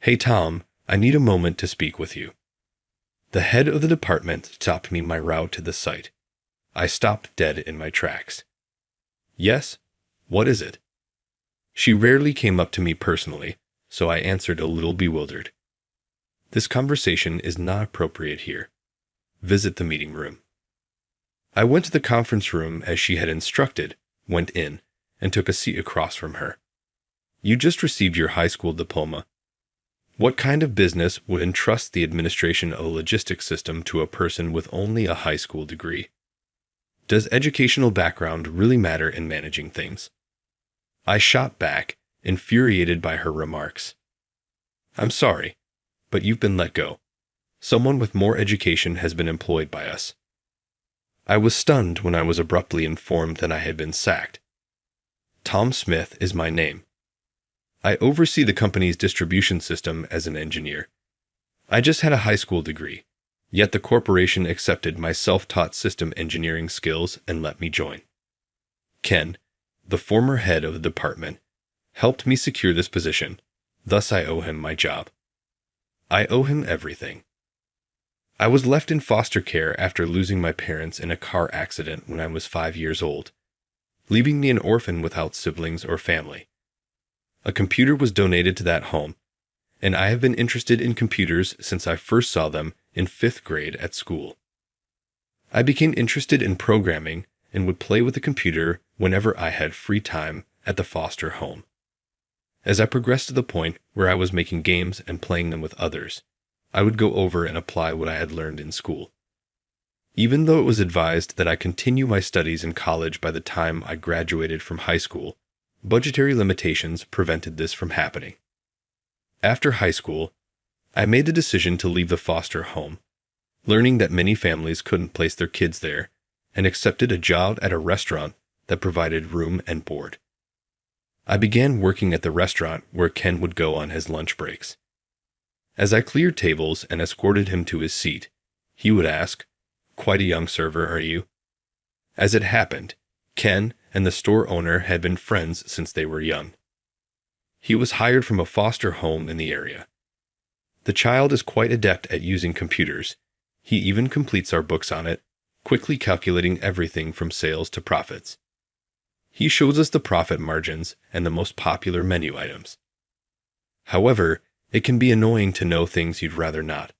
"Hey Tom, I need a moment to speak with you." The head of the department stopped me my route to the site. I stopped dead in my tracks. "Yes? What is it?" She rarely came up to me personally, so I answered a little bewildered. "This conversation is not appropriate here. Visit the meeting room." I went to the conference room as she had instructed, went in, and took a seat across from her. "You just received your high school diploma. What kind of business would entrust the administration of a logistics system to a person with only a high school degree? Does educational background really matter in managing things?" I shot back, infuriated by her remarks. "I'm sorry, but you've been let go. Someone with more education has been employed by us." I was stunned when I was abruptly informed that I had been sacked. Tom Smith is my name. I oversee the company's distribution system as an engineer. I just had a high school degree, yet the corporation accepted my self-taught system engineering skills and let me join. Ken, the former head of the department, helped me secure this position, thus I owe him my job. I owe him everything. I was left in foster care after losing my parents in a car accident when I was 5 years old, leaving me an orphan without siblings or family. A computer was donated to that home, and I have been interested in computers since I first saw them in 5th grade at school. I became interested in programming and would play with the computer whenever I had free time at the foster home. As I progressed to the point where I was making games and playing them with others, I would go over and apply what I had learned in school. Even though it was advised that I continue my studies in college by the time I graduated from high school, budgetary limitations prevented this from happening. After high school, I made the decision to leave the foster home, learning that many families couldn't place their kids there, and accepted a job at a restaurant that provided room and board. I began working at the restaurant where Ken would go on his lunch breaks. As I cleared tables and escorted him to his seat, he would ask, "Quite a young server, are you?" As it happened, Ken and the store owner had been friends since they were young. He was hired from a foster home in the area. The child is quite adept at using computers. He even completes our books on it, quickly calculating everything from sales to profits. He shows us the profit margins and the most popular menu items. However, it can be annoying to know things you'd rather not.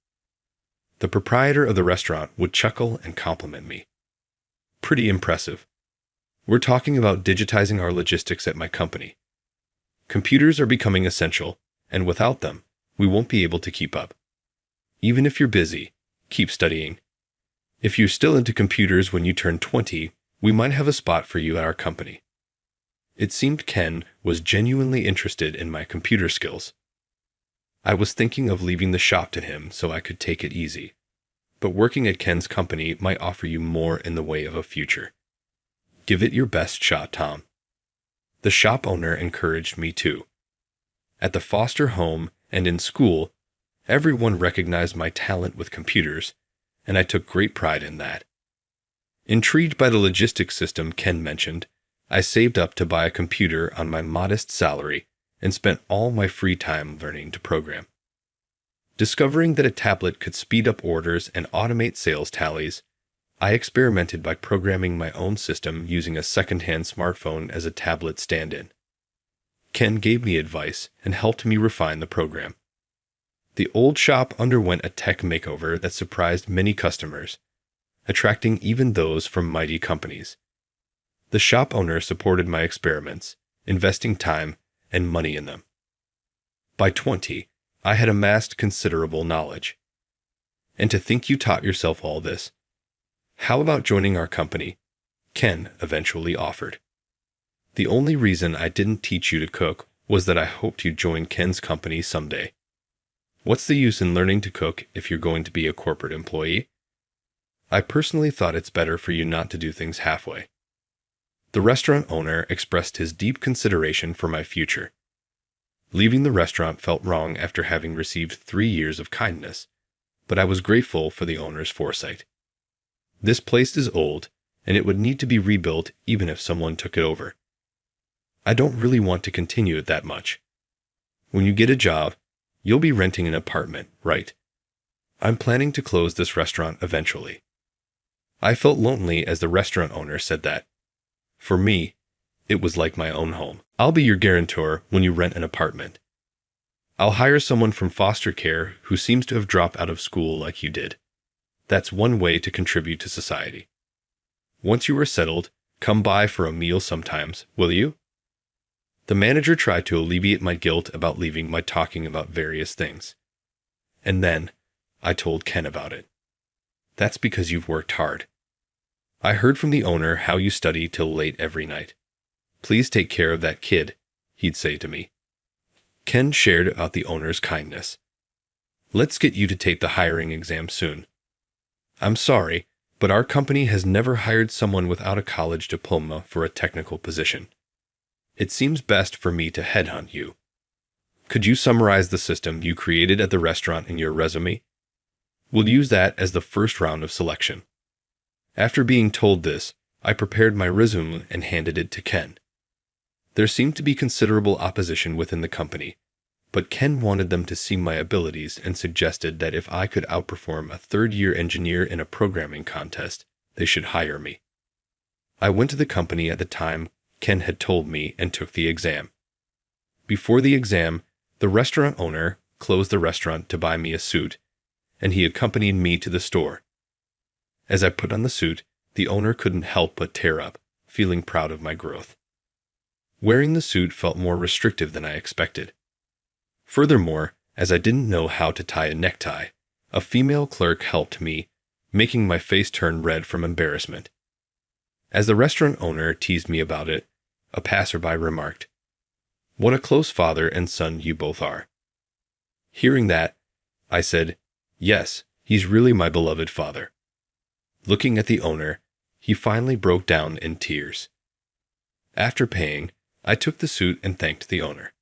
The proprietor of the restaurant would chuckle and compliment me. "Pretty impressive. We're talking about digitizing our logistics at my company. Computers are becoming essential, and without them, we won't be able to keep up. Even if you're busy, keep studying. If you're still into computers when you turn 20, we might have a spot for you at our company." It seemed Ken was genuinely interested in my computer skills. I was thinking of leaving the shop to him so I could take it easy, but working at Ken's company might offer you more in the way of a future. Give it your best shot, Tom. The shop owner encouraged me too. At the foster home and in school, everyone recognized my talent with computers, and I took great pride in that. Intrigued by the logistics system Ken mentioned, I saved up to buy a computer on my modest salary and spent all my free time learning to program. Discovering that a tablet could speed up orders and automate sales tallies, I experimented by programming my own system using a second-hand smartphone as a tablet stand-in. Ken gave me advice and helped me refine the program. The old shop underwent a tech makeover that surprised many customers, attracting even those from mighty companies. The shop owner supported my experiments, investing time and money in them. By 20, I had amassed considerable knowledge. And to think you taught yourself all this. How about joining our company? Ken eventually offered. The only reason I didn't teach you to cook was that I hoped you'd join Ken's company someday. What's the use in learning to cook if you're going to be a corporate employee? I personally thought it's better for you not to do things halfway. The restaurant owner expressed his deep consideration for my future. Leaving the restaurant felt wrong after having received 3 years of kindness, but I was grateful for the owner's foresight. This place is old, and it would need to be rebuilt even if someone took it over. I don't really want to continue it that much. When you get a job, You'll be renting an apartment, right? I'm planning to close this restaurant eventually. I felt lonely as the restaurant owner said that. For me, it was like my own home. I'll be your guarantor when you rent an apartment. I'll hire someone from foster care who seems to have dropped out of school like you did. That's one way to contribute to society. Once you are settled, come by for a meal sometimes, will you? The manager tried to alleviate my guilt about leaving by talking about various things. And then, I told Ken about it. That's because you've worked hard. I heard from the owner how you study till late every night. Please take care of that kid, he'd say to me. Ken shared about the owner's kindness. Let's get you to take the hiring exam soon. I'm sorry, but our company has never hired someone without a college diploma for a technical position. It seems best for me to headhunt you. Could you summarize the system you created at the restaurant in your resume? We'll use that as the first round of selection. After being told this, I prepared my resume and handed it to Ken. There seemed to be considerable opposition within the company, but Ken wanted them to see my abilities and suggested that if I could outperform a third-year engineer in a programming contest, they should hire me. I went to the company at the time Ken had told me and took the exam. Before the exam, the restaurant owner closed the restaurant to buy me a suit, and he accompanied me to the store. As I put on the suit, the owner couldn't help but tear up, feeling proud of my growth. Wearing the suit felt more restrictive than I expected. Furthermore, as I didn't know how to tie a necktie, a female clerk helped me, making my face turn red from embarrassment. As the restaurant owner teased me about it, a passerby remarked, "What a close father and son you both are." Hearing that, I said, "Yes, he's really my beloved father." Looking at the owner, he finally broke down in tears. After paying, I took the suit and thanked the owner.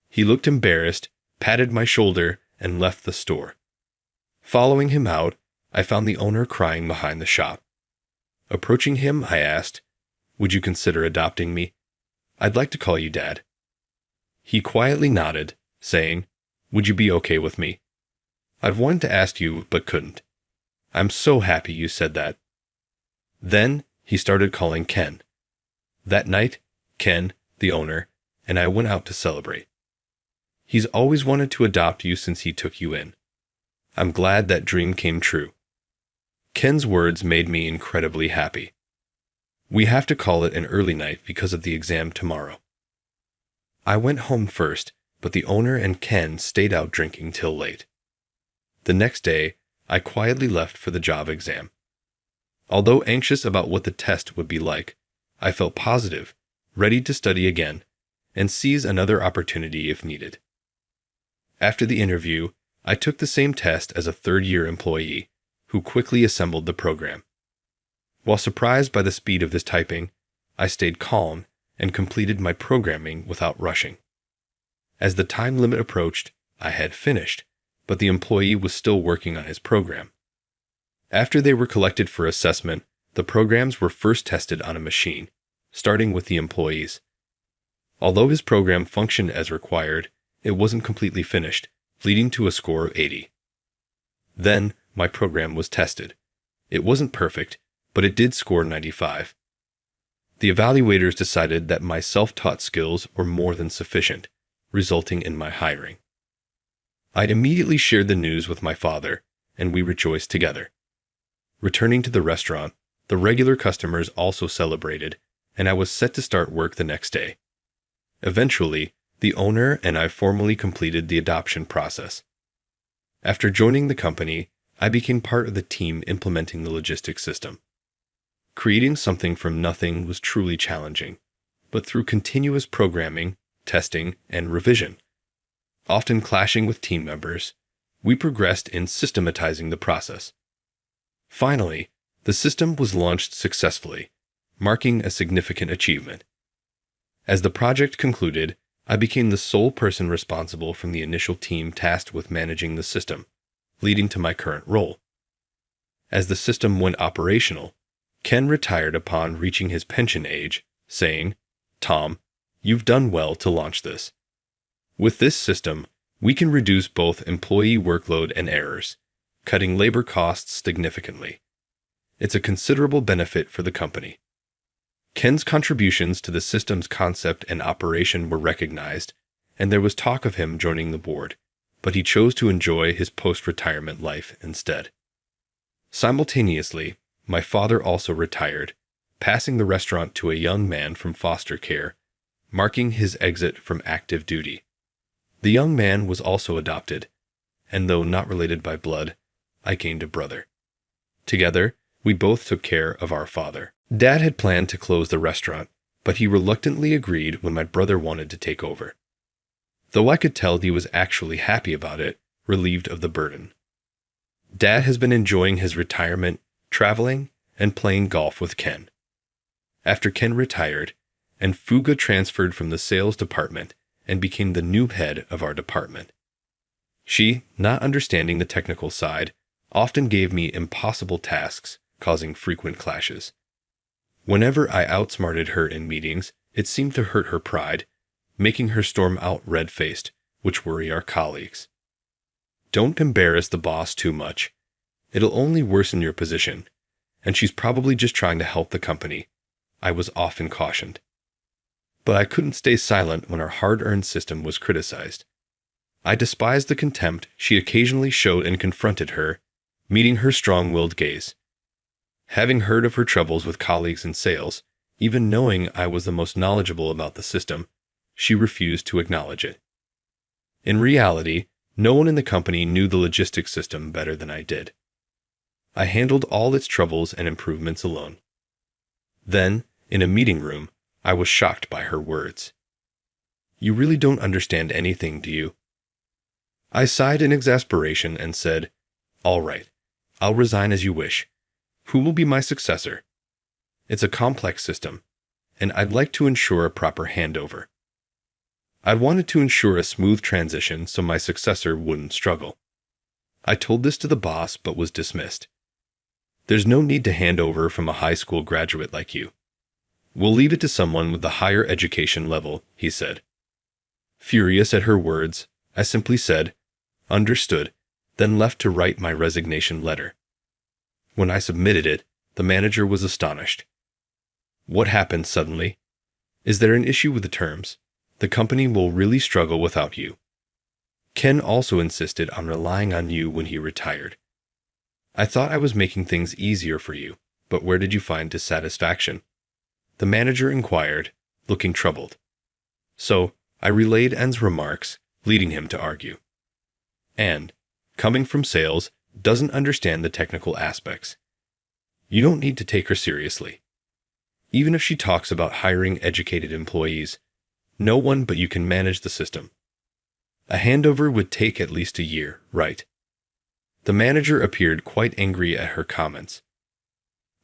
He looked embarrassed, patted my shoulder, and left the store. Following him out, I found the owner crying behind the shop. Approaching him, I asked, "Would you consider adopting me? I'd like to call you Dad." He quietly nodded, saying, "Would you be okay with me? I've wanted to ask you, but couldn't. I'm so happy you said that." Then he started calling Ken. That night, Ken, the owner, and I went out to celebrate. He's always wanted to adopt you since he took you in. I'm glad that dream came true. Ken's words made me incredibly happy. We have to call it an early night because of the exam tomorrow. I went home first, but the owner and Ken stayed out drinking till late. The next day, I quietly left for the job exam. Although anxious about what the test would be like, I felt positive, ready to study again, and seize another opportunity if needed. After the interview, I took the same test as a third-year employee, who quickly assembled the program. While surprised by the speed of this typing, I stayed calm and completed my programming without rushing. As the time limit approached, I had finished, but the employee was still working on his program. After they were collected for assessment, the programs were first tested on a machine, starting with the employee's. Although his program functioned as required, it wasn't completely finished, leading to a score of 80. Then, my program was tested. It wasn't perfect, but it did score 95. The evaluators decided that my self-taught skills were more than sufficient, resulting in my hiring. I immediately shared the news with my father, and we rejoiced together. Returning to the restaurant, the regular customers also celebrated, and I was set to start work the next day. Eventually, the owner and I formally completed the adoption process. After joining the company, I became part of the team implementing the logistics system. Creating something from nothing was truly challenging, but through continuous programming, testing, and revision, often clashing with team members, we progressed in systematizing the process. Finally, the system was launched successfully, marking a significant achievement. As the project concluded, I became the sole person responsible from the initial team tasked with managing the system, leading to my current role. As the system went operational, Ken retired upon reaching his pension age, saying, "Tom, you've done well to launch this. With this system, We can reduce both employee workload and errors, cutting labor costs significantly. It's a considerable benefit for the company. Ken's contributions to the system's concept and operation were recognized, and there was talk of him joining the board, but he chose to enjoy his post-retirement life instead. Simultaneously, my father also retired, passing the restaurant to a young man from foster care, marking his exit from active duty. The young man was also adopted, and though not related by blood, I gained a brother. Together, we both took care of our father. Dad had planned to close the restaurant, but he reluctantly agreed when my brother wanted to take over. Though I could tell he was actually happy about it, relieved of the burden. Dad has been enjoying his retirement, traveling, and playing golf with Ken. After Ken retired, and Fuga transferred from the sales department and became the new head of our department. She, not understanding the technical side, often gave me impossible tasks, causing frequent clashes. Whenever I outsmarted her in meetings, it seemed to hurt her pride, making her storm out red-faced, which worry our colleagues. Don't embarrass the boss too much. It'll only worsen your position, and she's probably just trying to help the company, I was often cautioned. But I couldn't stay silent when our hard-earned system was criticized. I despised the contempt she occasionally showed and confronted her, meeting her strong-willed gaze. Having heard of her troubles with colleagues in sales, even knowing I was the most knowledgeable about the system, she refused to acknowledge it. In reality, no one in the company knew the logistics system better than I did. I handled all its troubles and improvements alone. Then, in a meeting room, I was shocked by her words. "You really don't understand anything, do you?" I sighed in exasperation and said, "All right, I'll resign as you wish. Who will be my successor? It's a complex system, and I'd like to ensure a proper handover. I wanted to ensure a smooth transition so my successor wouldn't struggle. I told this to the boss but was dismissed. There's no need to hand over from a high school graduate like you. We'll leave it to someone with the higher education level," he said. Furious at her words, I simply said, "Understood," then left to write my resignation letter. When I submitted it, the manager was astonished. "What happened suddenly? Is there an issue with the terms? The company will really struggle without you. Ken also insisted on relying on you when he retired. I thought I was making things easier for you, but where did you find dissatisfaction?" The manager inquired, looking troubled. So, I relayed N's remarks, leading him to argue. Anne, coming from sales, doesn't understand the technical aspects. You don't need to take her seriously. Even if she talks about hiring educated employees, no one but you can manage the system. A handover would take at least a year, right? The manager appeared quite angry at her comments.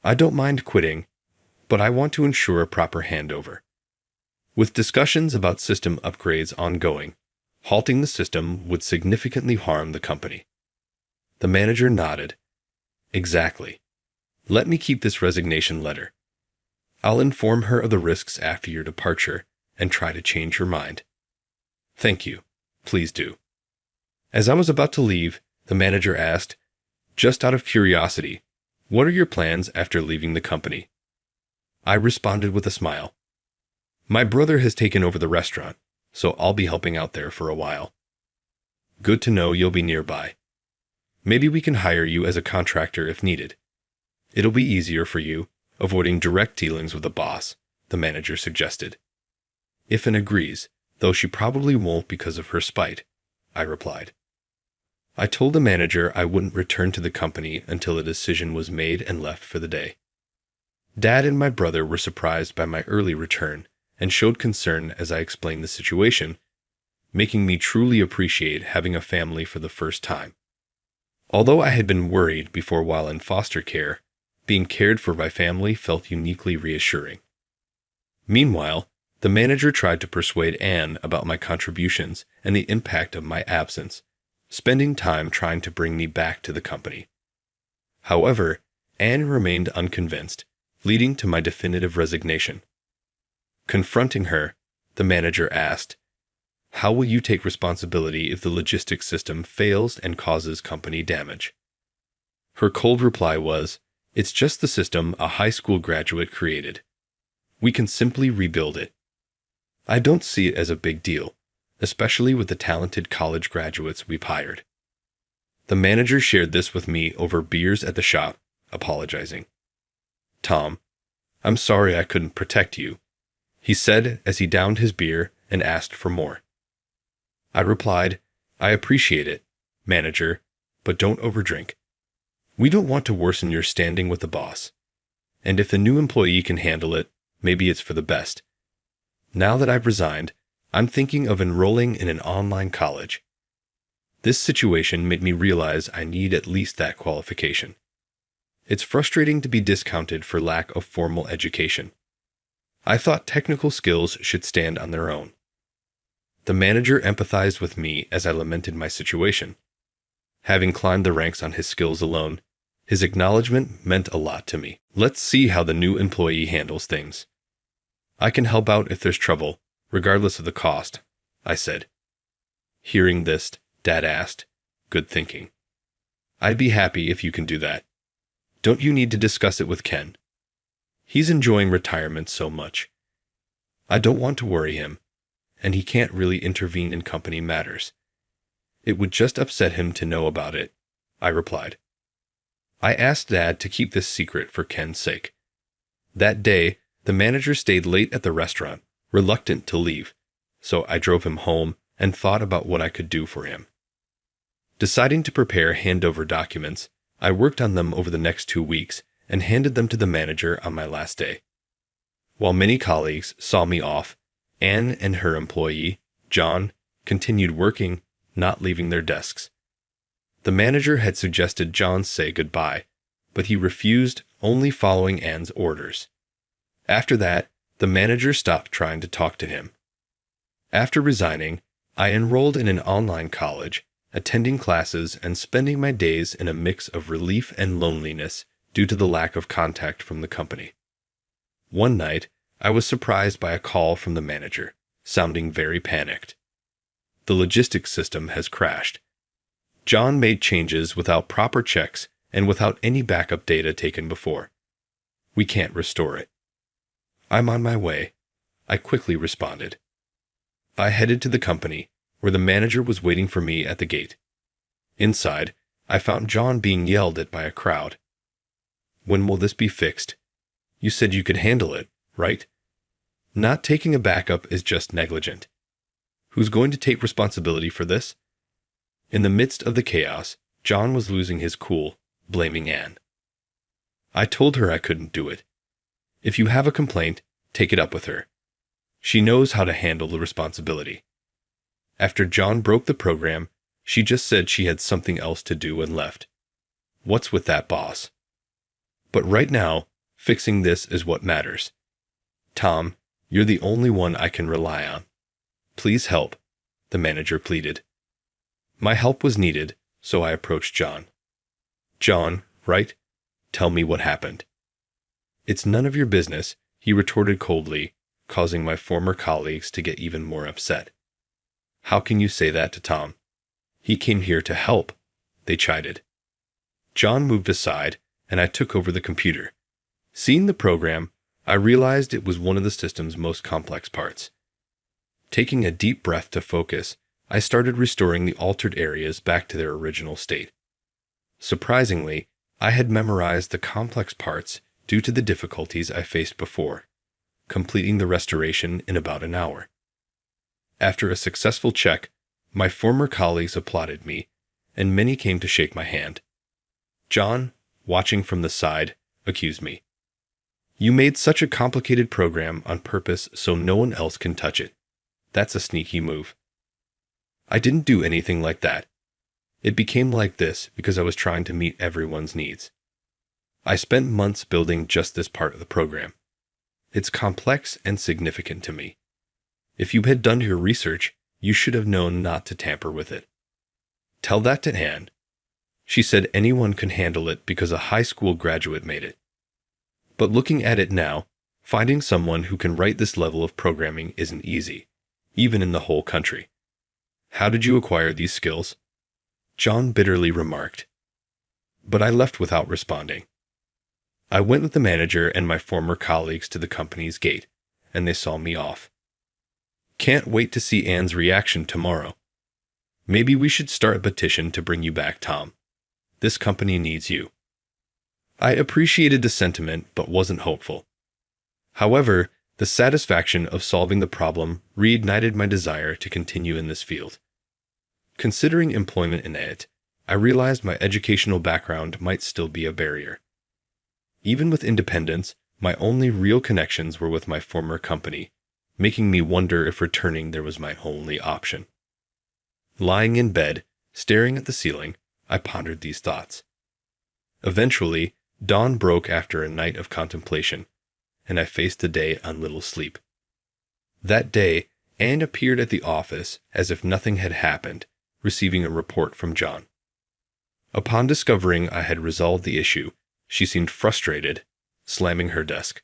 I don't mind quitting, but I want to ensure a proper handover. With discussions about system upgrades ongoing, halting the system would significantly harm the company. The manager nodded. Exactly. Let me keep this resignation letter. I'll inform her of the risks after your departure and try to change her mind. Thank you. Please do. As I was about to leave, the manager asked, just out of curiosity, what are your plans after leaving the company? I responded with a smile. My brother has taken over the restaurant, so I'll be helping out there for a while. Good to know you'll be nearby. Maybe we can hire you as a contractor if needed. It'll be easier for you, avoiding direct dealings with the boss, the manager suggested. If Anne agrees, though she probably won't because of her spite, I replied. I told the manager I wouldn't return to the company until a decision was made and left for the day. Dad and my brother were surprised by my early return and showed concern as I explained the situation, making me truly appreciate having a family for the first time. Although I had been worried before while in foster care, being cared for by family felt uniquely reassuring. Meanwhile, the manager tried to persuade Anne about my contributions and the impact of my absence, spending time trying to bring me back to the company. However, Anne remained unconvinced, leading to my definitive resignation. Confronting her, the manager asked, How will you take responsibility if the logistics system fails and causes company damage? Her cold reply was, "It's just the system a high school graduate created. We can simply rebuild it." I don't see it as a big deal, especially with the talented college graduates we've hired. The manager shared this with me over beers at the shop, apologizing. "Tom, I'm sorry I couldn't protect you," he said as he downed his beer and asked for more. I replied, "I appreciate it, manager, but don't overdrink. We don't want to worsen your standing with the boss. And if the new employee can handle it, maybe it's for the best. Now that I've resigned, I'm thinking of enrolling in an online college." This situation made me realize I need at least that qualification. It's frustrating to be discounted for lack of formal education. I thought technical skills should stand on their own. The manager empathized with me as I lamented my situation. Having climbed the ranks on his skills alone, his acknowledgement meant a lot to me. "Let's see how the new employee handles things. I can help out if there's trouble, regardless of the cost," I said. Hearing this, Dad asked, "Good thinking. I'd be happy if you can do that. Don't you need to discuss it with Ken? He's enjoying retirement so much. I don't want to worry him, and he can't really intervene in company matters. It would just upset him to know about it," I replied. I asked Dad to keep this secret for Ken's sake. That day, the manager stayed late at the restaurant, reluctant to leave, so I drove him home and thought about what I could do for him. Deciding to prepare handover documents, I worked on them over the next 2 weeks and handed them to the manager on my last day. While many colleagues saw me off, Anne and her employee, John, continued working, not leaving their desks. The manager had suggested John say goodbye, but he refused, only following Anne's orders. After that, the manager stopped trying to talk to him. After resigning, I enrolled in an online college, attending classes and spending my days in a mix of relief and loneliness due to the lack of contact from the company. One night, I was surprised by a call from the manager, sounding very panicked. "The logistics system has crashed. John made changes without proper checks and without any backup data taken before. We can't restore it." "I'm on my way," I quickly responded. I headed to the company, where the manager was waiting for me at the gate. Inside, I found John being yelled at by a crowd. "When will this be fixed? You said you could handle it, right? Not taking a backup is just negligent. Who's going to take responsibility for this?" In the midst of the chaos, John was losing his cool, blaming Anne. I told her I couldn't do it. "If you have a complaint, take it up with her. She knows how to handle the responsibility." After John broke the program, she just said she had something else to do and left. What's with that boss? But right now, fixing this is what matters. "Tom, you're the only one I can rely on. Please help," the manager pleaded. My help was needed, so I approached John. "John, right? Tell me what happened." "It's none of your business," he retorted coldly, causing my former colleagues to get even more upset. "How can you say that to Tom? He came here to help," they chided. John moved aside, and I took over the computer. Seeing the program, I realized it was one of the system's most complex parts. Taking a deep breath to focus, I started restoring the altered areas back to their original state. Surprisingly, I had memorized the complex parts due to the difficulties I faced before, completing the restoration in about an hour. After a successful check, my former colleagues applauded me, and many came to shake my hand. John, watching from the side, accused me. "You made such a complicated program on purpose so no one else can touch it. That's a sneaky move." I didn't do anything like that. It became like this because I was trying to meet everyone's needs. I spent months building just this part of the program. It's complex and significant to me. If you had done your research, you should have known not to tamper with it. Tell that to Anne. She said anyone can handle it because a high school graduate made it. But looking at it now, finding someone who can write this level of programming isn't easy, even in the whole country. How did you acquire these skills? John bitterly remarked. But I left without responding. I went with the manager and my former colleagues to the company's gate, and they saw me off. Can't wait to see Anne's reaction tomorrow. Maybe we should start a petition to bring you back, Tom. This company needs you. I appreciated the sentiment but wasn't hopeful. However, the satisfaction of solving the problem reignited my desire to continue in this field. Considering employment in it, I realized my educational background might still be a barrier. Even with independence, my only real connections were with my former company, making me wonder if returning there was my only option. Lying in bed, staring at the ceiling, I pondered these thoughts. Eventually, dawn broke after a night of contemplation, and I faced the day on little sleep. That day, Anne appeared at the office as if nothing had happened, receiving a report from John. Upon discovering I had resolved the issue, she seemed frustrated, slamming her desk.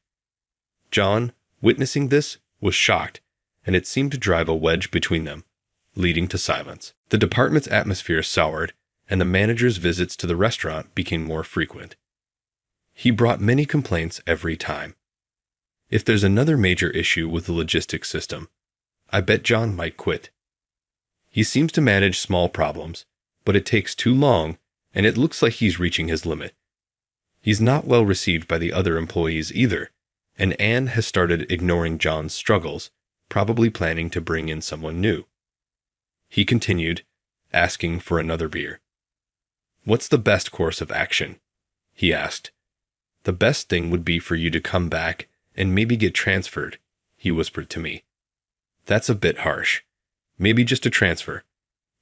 John, witnessing this, was shocked, and it seemed to drive a wedge between them, leading to silence. The department's atmosphere soured, and the manager's visits to the restaurant became more frequent. He brought many complaints every time. If there's another major issue with the logistics system, I bet John might quit. He seems to manage small problems, but it takes too long, and it looks like he's reaching his limit. He's not well received by the other employees either, and Anne has started ignoring John's struggles, probably planning to bring in someone new. He continued, asking for another beer. What's the best course of action? He asked. The best thing would be for you to come back and maybe get transferred, he whispered to me. That's a bit harsh. Maybe just a transfer.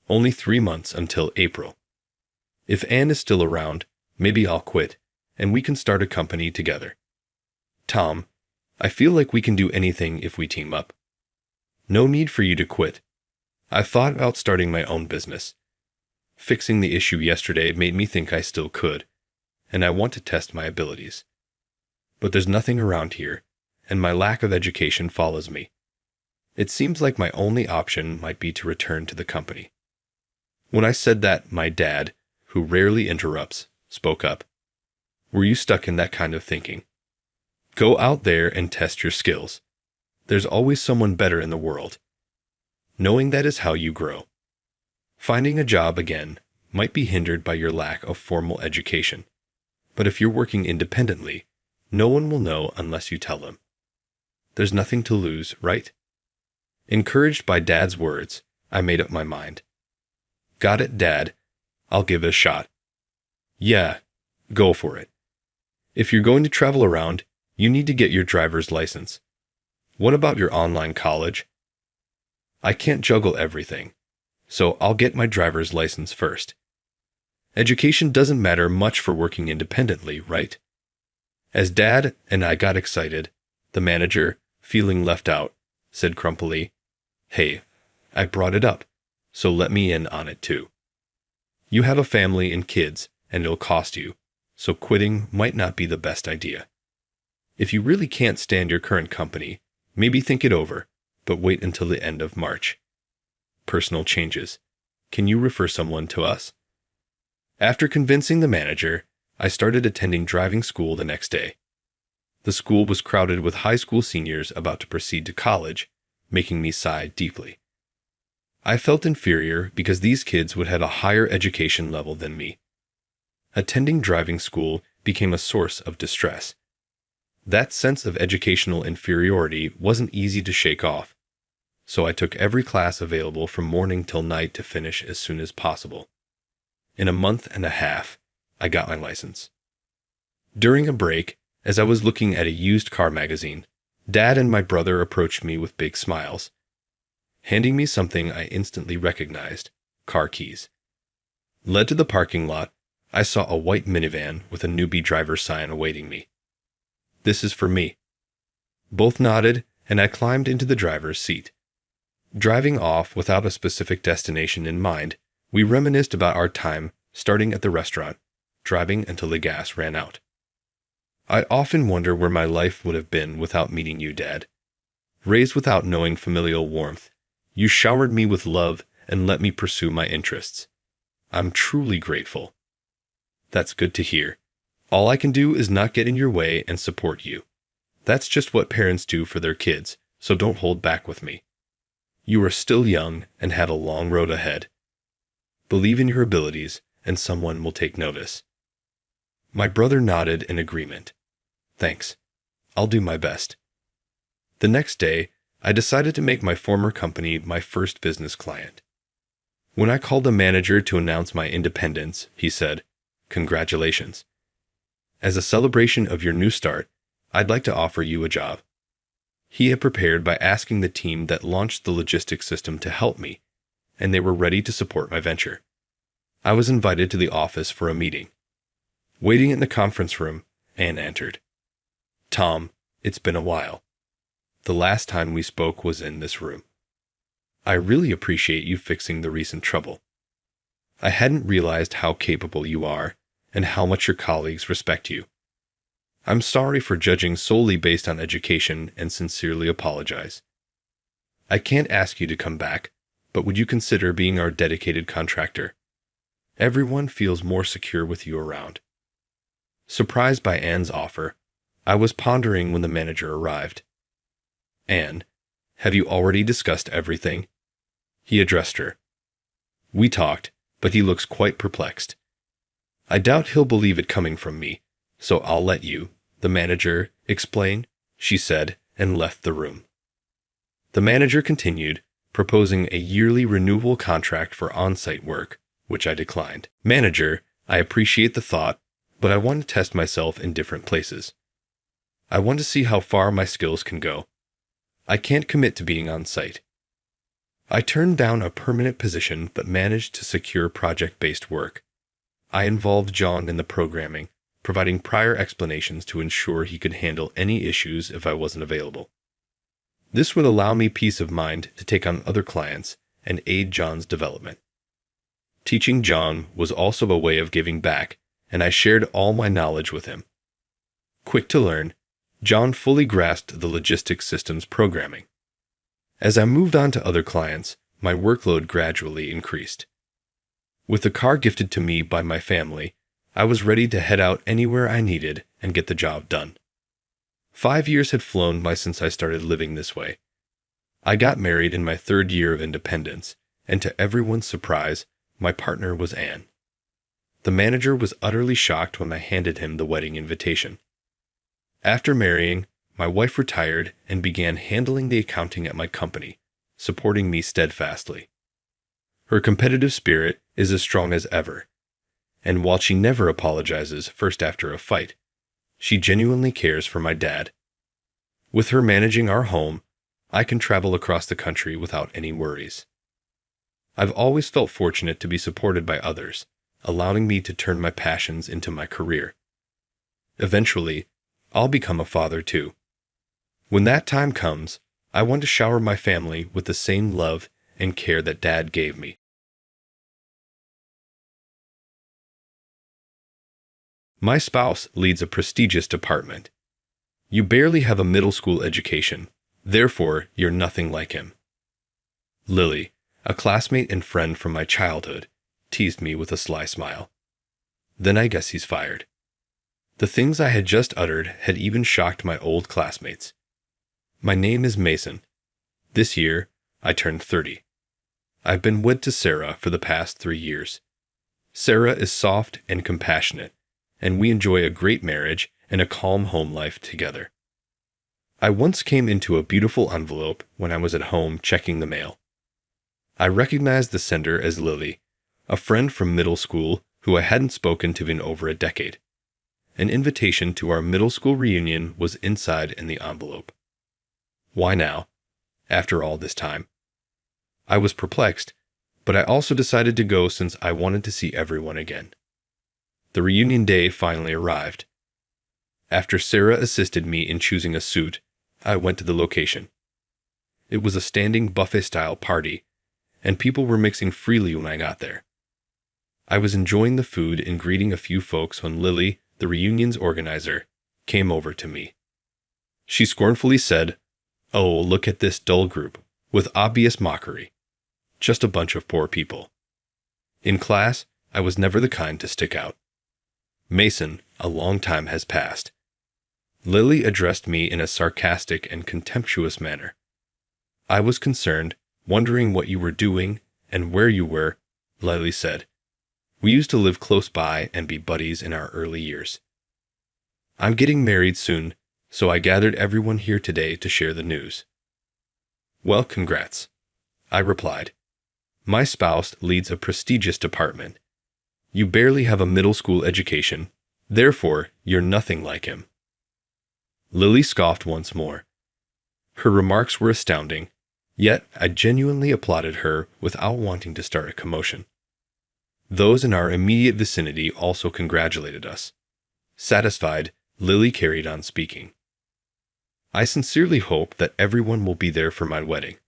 Only 3 months until April. If Anne is still around, maybe I'll quit, and we can start a company together. Tom, I feel like we can do anything if we team up. No need for you to quit. I've thought about starting my own business. Fixing the issue yesterday made me think I still could, and I want to test my abilities. But there's nothing around here, and my lack of education follows me. It seems like my only option might be to return to the company. When I said that, my dad, who rarely interrupts, spoke up. Were you stuck in that kind of thinking? Go out there and test your skills. There's always someone better in the world. Knowing that is how you grow. Finding a job again might be hindered by your lack of formal education, but if you're working independently, no one will know unless you tell them. There's nothing to lose, right? Encouraged by Dad's words, I made up my mind. Got it, Dad. I'll give it a shot. Yeah, go for it. If you're going to travel around, you need to get your driver's license. What about your online college? I can't juggle everything, so I'll get my driver's license first. Education doesn't matter much for working independently, right? As Dad and I got excited, the manager, feeling left out, said crumpily, Hey, I brought it up, so let me in on it too. You have a family and kids, and it'll cost you, so quitting might not be the best idea. If you really can't stand your current company, maybe think it over, but wait until the end of March. Personal changes. Can you refer someone to us? After convincing the manager, I started attending driving school the next day. The school was crowded with high school seniors about to proceed to college, making me sigh deeply. I felt inferior because these kids would have a higher education level than me. Attending driving school became a source of distress. That sense of educational inferiority wasn't easy to shake off, so I took every class available from morning till night to finish as soon as possible. In a month and a half, I got my license. During a break, as I was looking at a used car magazine, Dad and my brother approached me with big smiles, handing me something I instantly recognized, car keys. Led to the parking lot, I saw a white minivan with a newbie driver sign awaiting me. This is for me. Both nodded, and I climbed into the driver's seat. Driving off without a specific destination in mind, we reminisced about our time starting at the restaurant, driving until the gas ran out. I often wonder where my life would have been without meeting you, Dad. Raised without knowing familial warmth, you showered me with love and let me pursue my interests. I'm truly grateful. That's good to hear. All I can do is not get in your way and support you. That's just what parents do for their kids, so don't hold back with me. You are still young and have a long road ahead. Believe in your abilities, and someone will take notice. My brother nodded in agreement. Thanks. I'll do my best. The next day, I decided to make my former company my first business client. When I called the manager to announce my independence, he said, "Congratulations. As a celebration of your new start, I'd like to offer you a job." He had prepared by asking the team that launched the logistics system to help me, and they were ready to support my venture. I was invited to the office for a meeting. Waiting in the conference room, Anne entered. "Tom, it's been a while. The last time we spoke was in this room. I really appreciate you fixing the recent trouble. I hadn't realized how capable you are and how much your colleagues respect you. I'm sorry for judging solely based on education and sincerely apologize. I can't ask you to come back, but would you consider being our dedicated contractor? Everyone feels more secure with you around." Surprised by Anne's offer, I was pondering when the manager arrived. "Anne, have you already discussed everything?" He addressed her. We talked, but he looks quite perplexed. "I doubt he'll believe it coming from me, so I'll let you, the manager, explain," she said, and left the room. The manager continued, proposing a yearly renewal contract for on-site work, which I declined. "Manager, I appreciate the thought, but I want to test myself in different places. I want to see how far my skills can go. I can't commit to being on site." I turned down a permanent position but managed to secure project-based work. I involved John in the programming, providing prior explanations to ensure he could handle any issues if I wasn't available. This would allow me peace of mind to take on other clients and aid John's development. Teaching John was also a way of giving back, and I shared all my knowledge with him. Quick to learn, John fully grasped the logistics systems programming. As I moved on to other clients, my workload gradually increased. With the car gifted to me by my family, I was ready to head out anywhere I needed and get the job done. 5 years had flown by since I started living this way. I got married in my 3rd year of independence, and to everyone's surprise, my partner was Anne. The manager was utterly shocked when I handed him the wedding invitation. After marrying, my wife retired and began handling the accounting at my company, supporting me steadfastly. Her competitive spirit is as strong as ever, and while she never apologizes first after a fight, she genuinely cares for my dad. With her managing our home, I can travel across the country without any worries. I've always felt fortunate to be supported by others, allowing me to turn my passions into my career. Eventually, I'll become a father too. When that time comes, I want to shower my family with the same love and care that Dad gave me. My spouse leads a prestigious department. You barely have a middle school education, therefore you're nothing like him. Lily, a classmate and friend from my childhood, teased me with a sly smile. Then I guess he's fired. The things I had just uttered had even shocked my old classmates. My name is Mason. This year, I turned 30. I've been wed to Sarah for the past 3 years. Sarah is soft and compassionate, and we enjoy a great marriage and a calm home life together. I once came into a beautiful envelope when I was at home checking the mail. I recognized the sender as Lily, a friend from middle school who I hadn't spoken to in over a decade. An invitation to our middle school reunion was inside in the envelope. Why now, after all this time? I was perplexed, but I also decided to go since I wanted to see everyone again. The reunion day finally arrived. After Sarah assisted me in choosing a suit, I went to the location. It was a standing buffet-style party, and people were mixing freely when I got there. I was enjoying the food and greeting a few folks when Lily, the reunion's organizer, came over to me. She scornfully said, "Oh, look at this dull group," with obvious mockery. just a bunch of poor people. In class, I was never the kind to stick out. Mason, a long time has passed. Lily addressed me in a sarcastic and contemptuous manner. I was concerned, wondering what you were doing and where you were, Lily said. We used to live close by and be buddies in our early years. I'm getting married soon, so I gathered everyone here today to share the news. Well, congrats, I replied. My spouse leads a prestigious department. You barely have a middle school education, therefore you're nothing like him. Lily scoffed once more. Her remarks were astounding, yet I genuinely applauded her without wanting to start a commotion. Those in our immediate vicinity also congratulated us. Satisfied, Lily carried on speaking. I sincerely hope that everyone will be there for my wedding.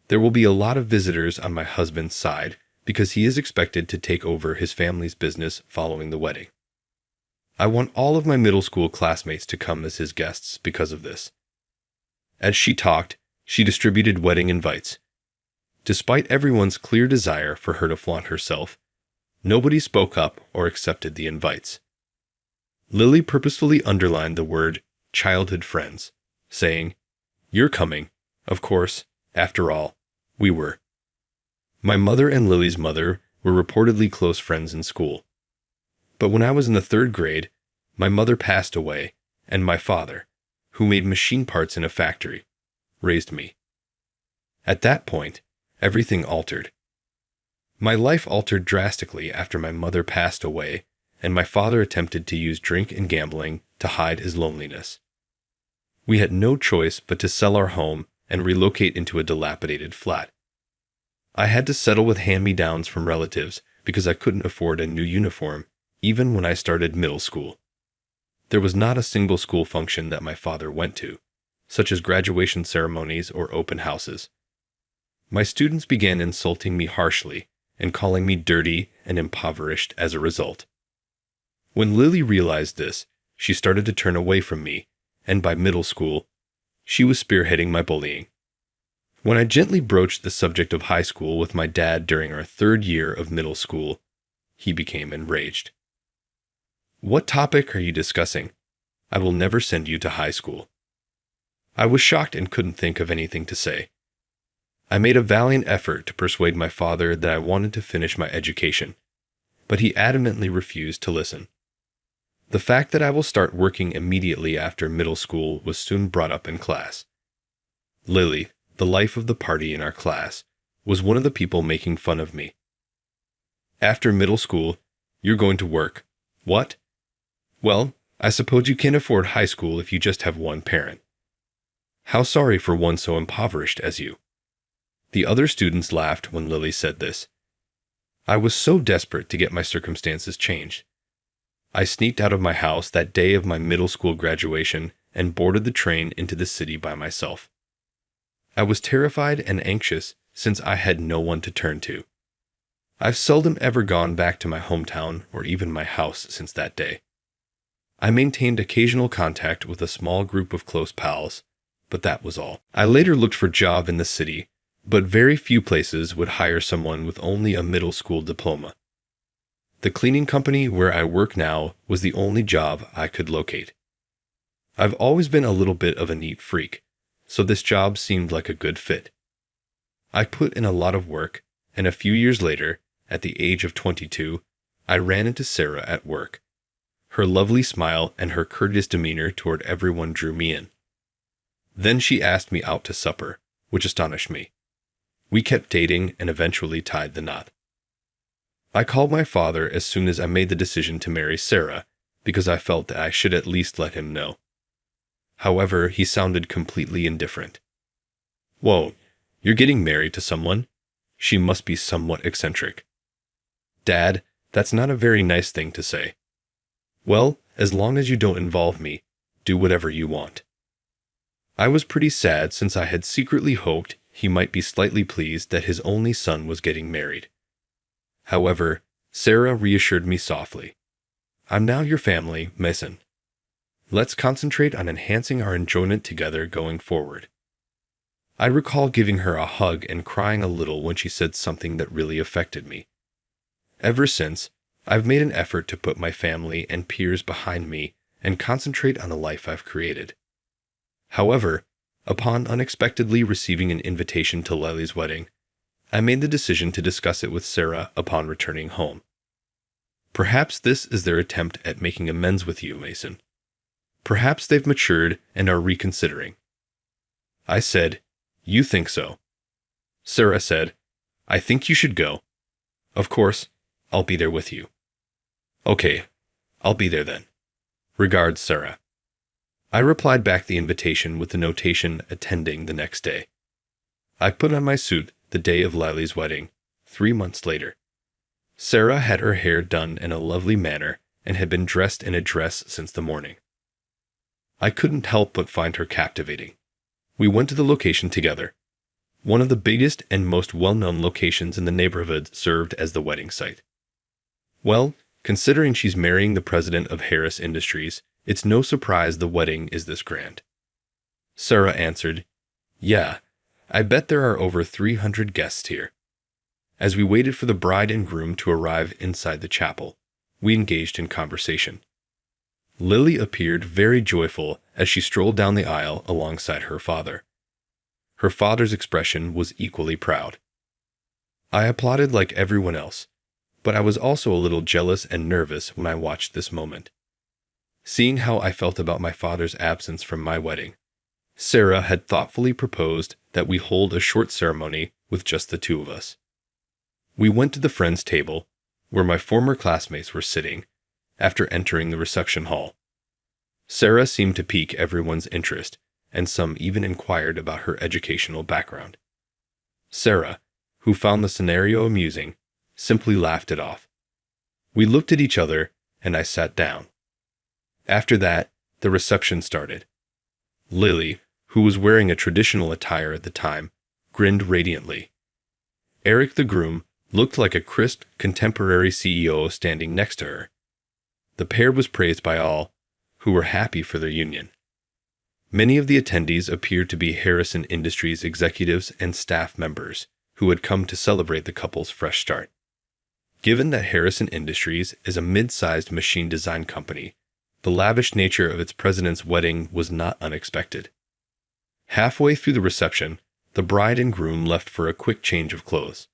There will be a lot of visitors on my husband's side because he is expected to take over his family's business following the wedding. I want all of my middle school classmates to come as his guests because of this. As she talked, she distributed wedding invites. Despite everyone's clear desire for her to flaunt herself, nobody spoke up or accepted the invites. Lily purposefully underlined the word childhood friends, saying, "You're coming, of course, after all, we were." My mother and Lily's mother were reportedly close friends in school. But when I was in the 3rd grade, my mother passed away, and my father, who made machine parts in a factory, raised me. At that point, everything altered. My life altered drastically after my mother passed away, and my father attempted to use drink and gambling to hide his loneliness. We had no choice but to sell our home and relocate into a dilapidated flat. I had to settle with hand-me-downs from relatives because I couldn't afford a new uniform, even when I started middle school. There was not a single school function that my father went to, such as graduation ceremonies or open houses. My students began insulting me harshly and calling me dirty and impoverished as a result. When Lily realized this, she started to turn away from me, and by middle school, she was spearheading my bullying. When I gently broached the subject of high school with my dad during our 3rd year of middle school, he became enraged. "What topic are you discussing? I will never send you to high school." I was shocked and couldn't think of anything to say. I made a valiant effort to persuade my father that I wanted to finish my education, but he adamantly refused to listen. The fact that I will start working immediately after middle school was soon brought up in class. Lily, the life of the party in our class, was one of the people making fun of me. "After middle school, you're going to work. What? Well, I suppose you can't afford high school if you just have one parent. How sorry for one so impoverished as you." The other students laughed when Lily said this. I was so desperate to get my circumstances changed. I sneaked out of my house that day of my middle school graduation and boarded the train into the city by myself. I was terrified and anxious since I had no one to turn to. I've seldom ever gone back to my hometown or even my house since that day. I maintained occasional contact with a small group of close pals, but that was all. I later looked for a job in the city, but very few places would hire someone with only a middle school diploma. The cleaning company where I work now was the only job I could locate. I've always been a little bit of a neat freak, so this job seemed like a good fit. I put in a lot of work, and a few years later, at the age of 22, I ran into Sarah at work. Her lovely smile and her courteous demeanor toward everyone drew me in. Then she asked me out to supper, which astonished me. We kept dating and eventually tied the knot. I called my father as soon as I made the decision to marry Sarah, because I felt that I should at least let him know. However, he sounded completely indifferent. "Whoa, you're getting married to someone? She must be somewhat eccentric." "Dad, that's not a very nice thing to say." "Well, as long as you don't involve me, do whatever you want." I was pretty sad since I had secretly hoped he might be slightly pleased that his only son was getting married. However, Sarah reassured me softly. "I'm now your family, Mason. Let's concentrate on enhancing our enjoyment together going forward." I recall giving her a hug and crying a little when she said something that really affected me. Ever since, I've made an effort to put my family and peers behind me and concentrate on the life I've created. However, upon unexpectedly receiving an invitation to Lily's wedding, I made the decision to discuss it with Sarah upon returning home. Perhaps this is their attempt at making amends with you, Mason. Perhaps they've matured and are reconsidering. I said, "You think so?" Sarah said, "I think you should go. Of course, I'll be there with you." "Okay, I'll be there then. Regards, Sarah." I replied back the invitation with the notation attending the next day. I put on my suit the day of Lily's wedding, 3 months later. Sarah had her hair done in a lovely manner and had been dressed in a dress since the morning. I couldn't help but find her captivating. We went to the location together. One of the biggest and most well-known locations in the neighborhood served as the wedding site. Well, considering she's marrying the president of Harris Industries, it's no surprise the wedding is this grand. Sarah answered, "Yeah, I bet there are over 300 guests here." As we waited for the bride and groom to arrive inside the chapel, we engaged in conversation. Lily appeared very joyful as she strolled down the aisle alongside her father. Her father's expression was equally proud. I applauded like everyone else, but I was also a little jealous and nervous when I watched this moment. Seeing how I felt about my father's absence from my wedding, Sarah had thoughtfully proposed that we hold a short ceremony with just the two of us. We went to the friends' table, where my former classmates were sitting, after entering the reception hall. Sarah seemed to pique everyone's interest, and some even inquired about her educational background. Sarah, who found the scenario amusing, simply laughed it off. We looked at each other, and I sat down. After that, the reception started. Lily, who was wearing a traditional attire at the time, grinned radiantly. Eric the groom looked like a crisp, contemporary CEO standing next to her. The pair was praised by all, who were happy for their union. Many of the attendees appeared to be Harrison Industries executives and staff members who had come to celebrate the couple's fresh start. Given that Harrison Industries is a mid-sized machine design company, the lavish nature of its president's wedding was not unexpected. Halfway through the reception, the bride and groom left for a quick change of clothes.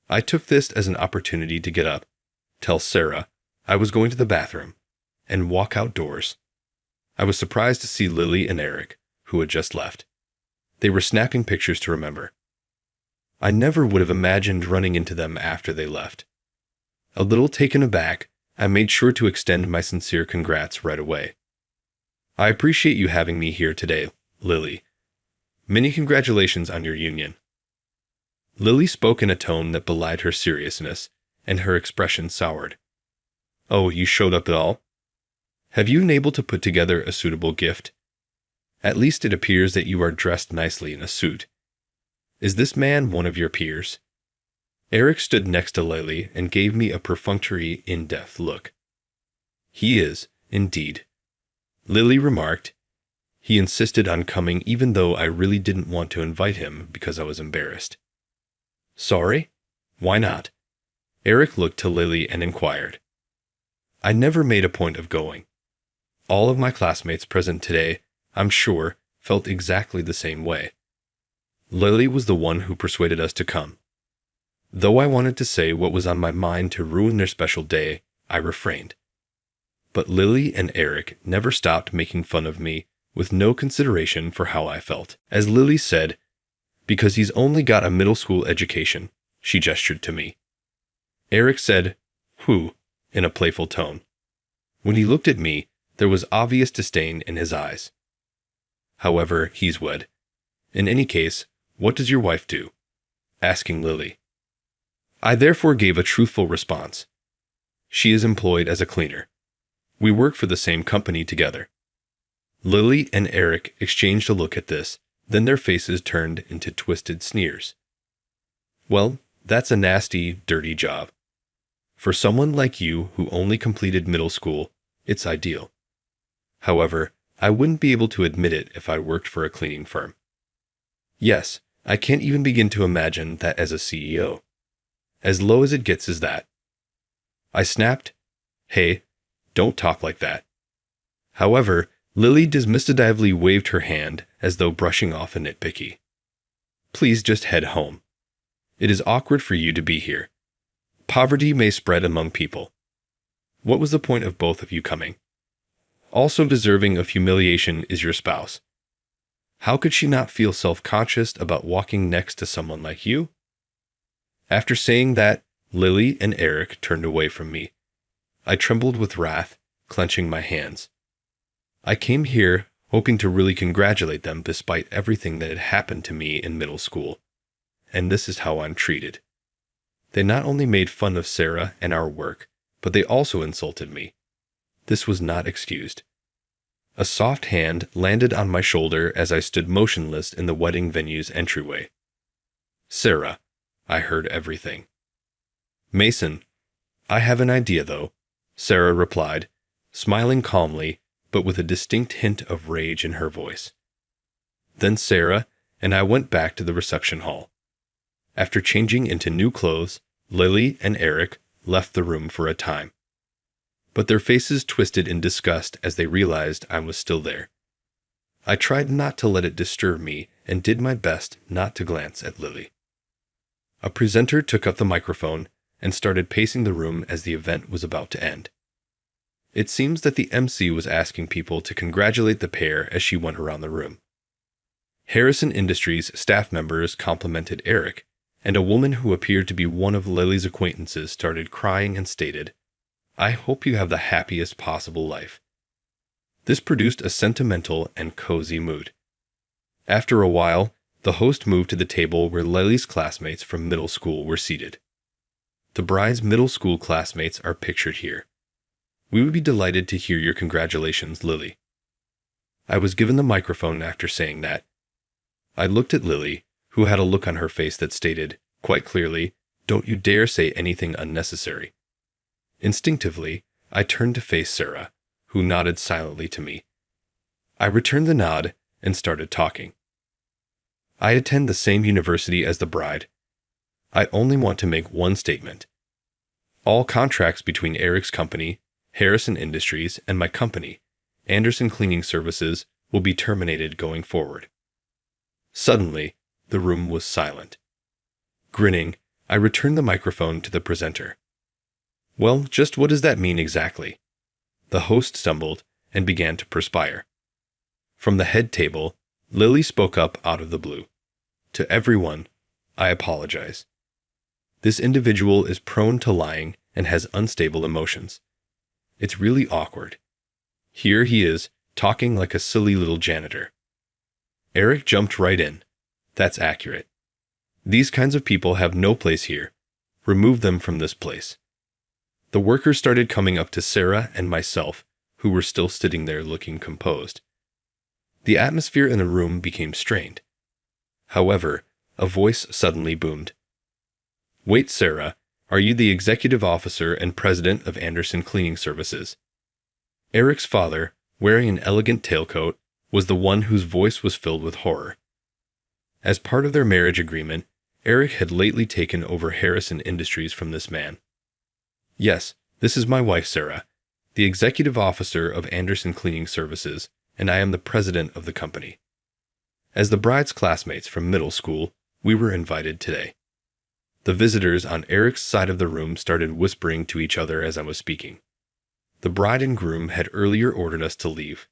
I took this as an opportunity to get up, tell Sarah I was going to the bathroom, and walk outdoors. I was surprised to see Lily and Eric, who had just left. They were snapping pictures to remember. I never would have imagined running into them after they left. A little taken aback, I made sure to extend my sincere congrats right away. "I appreciate you having me here today, Lily. Many congratulations on your union." Lily spoke in a tone that belied her seriousness, and her expression soured. "Oh, you showed up at all? Have you been able to put together a suitable gift? At least it appears that you are dressed nicely in a suit. Is this man one of your peers?" Eric stood next to Lily and gave me a perfunctory, in-depth look. "He is, indeed," Lily remarked. "He insisted on coming even though I really didn't want to invite him because I was embarrassed." "Sorry? Why not?" Eric looked to Lily and inquired. "I never made a point of going. All of my classmates present today, I'm sure, felt exactly the same way. Lily was the one who persuaded us to come. Though I wanted to say what was on my mind to ruin their special day, I refrained. But Lily and Eric never stopped making fun of me with no consideration for how I felt. As Lily said, "Because he's only got a middle school education," she gestured to me. Eric said, "Who?" in a playful tone. When he looked at me, there was obvious disdain in his eyes. "However, he's wed. In any case, what does your wife do?" asking Lily. I therefore gave a truthful response. "She is employed as a cleaner. We work for the same company together." Lily and Eric exchanged a look at this, then their faces turned into twisted sneers. "Well, that's a nasty, dirty job. For someone like you who only completed middle school, it's ideal. However, I wouldn't be able to admit it if I worked for a cleaning firm." Yes, I can't even begin to imagine that as a CEO. As low as it gets is that. I snapped, "Hey, don't talk like that." However, Lily dismissive waved her hand as though brushing off a nitpicky. "Please just head home. It is awkward for you to be here. Poverty may spread among people. What was the point of both of you coming? Also deserving of humiliation is your spouse. How could she not feel self-conscious about walking next to someone like you?" After saying that, Lily and Eric turned away from me. I trembled with wrath, clenching my hands. I came here hoping to really congratulate them despite everything that had happened to me in middle school. And this is how I'm treated. They not only made fun of Sarah and our work, but they also insulted me. This was not excused. A soft hand landed on my shoulder as I stood motionless in the wedding venue's entryway. "Sarah," I heard everything. "Mason, I have an idea though," Sarah replied, smiling calmly, but with a distinct hint of rage in her voice. Then Sarah and I went back to the reception hall. After changing into new clothes, Lily and Eric left the room for a time. But their faces twisted in disgust as they realized I was still there. I tried not to let it disturb me and did my best not to glance at Lily. A presenter took up the microphone and started pacing the room as the event was about to end. It seems that the MC was asking people to congratulate the pair as she went around the room. Harrison Industries staff members complimented Eric, and a woman who appeared to be one of Lily's acquaintances started crying and stated, "I hope you have the happiest possible life." This produced a sentimental and cozy mood. After a while, the host moved to the table where Lily's classmates from middle school were seated. The bride's middle school classmates are pictured here. "We would be delighted to hear your congratulations, Lily." I was given the microphone after saying that. I looked at Lily, who had a look on her face that stated, quite clearly, "Don't you dare say anything unnecessary." Instinctively, I turned to face Sarah, who nodded silently to me. I returned the nod and started talking. "I attend the same university as the bride. I only want to make one statement. All contracts between Eric's company, Harrison Industries, and my company, Anderson Cleaning Services, will be terminated going forward." Suddenly, the room was silent. Grinning, I returned the microphone to the presenter. "Well, just what does that mean exactly?" The host stumbled and began to perspire. From the head table, Lily spoke up out of the blue. "To everyone, I apologize. This individual is prone to lying and has unstable emotions. It's really awkward. Here he is, talking like a silly little janitor." Eric jumped right in. "That's accurate. These kinds of people have no place here. Remove them from this place." The workers started coming up to Sarah and myself, who were still sitting there looking composed. The atmosphere in the room became strained. However, a voice suddenly boomed. "Wait, Sarah, are you the executive officer and president of Anderson Cleaning Services?" Eric's father, wearing an elegant tailcoat, was the one whose voice was filled with horror. As part of their marriage agreement, Eric had lately taken over Harrison Industries from this man. "Yes, this is my wife, Sarah, the executive officer of Anderson Cleaning Services, and I am the president of the company. As the bride's classmates from middle school, we were invited today." The visitors on Eric's side of the room started whispering to each other as I was speaking. The bride and groom had earlier ordered us to leave,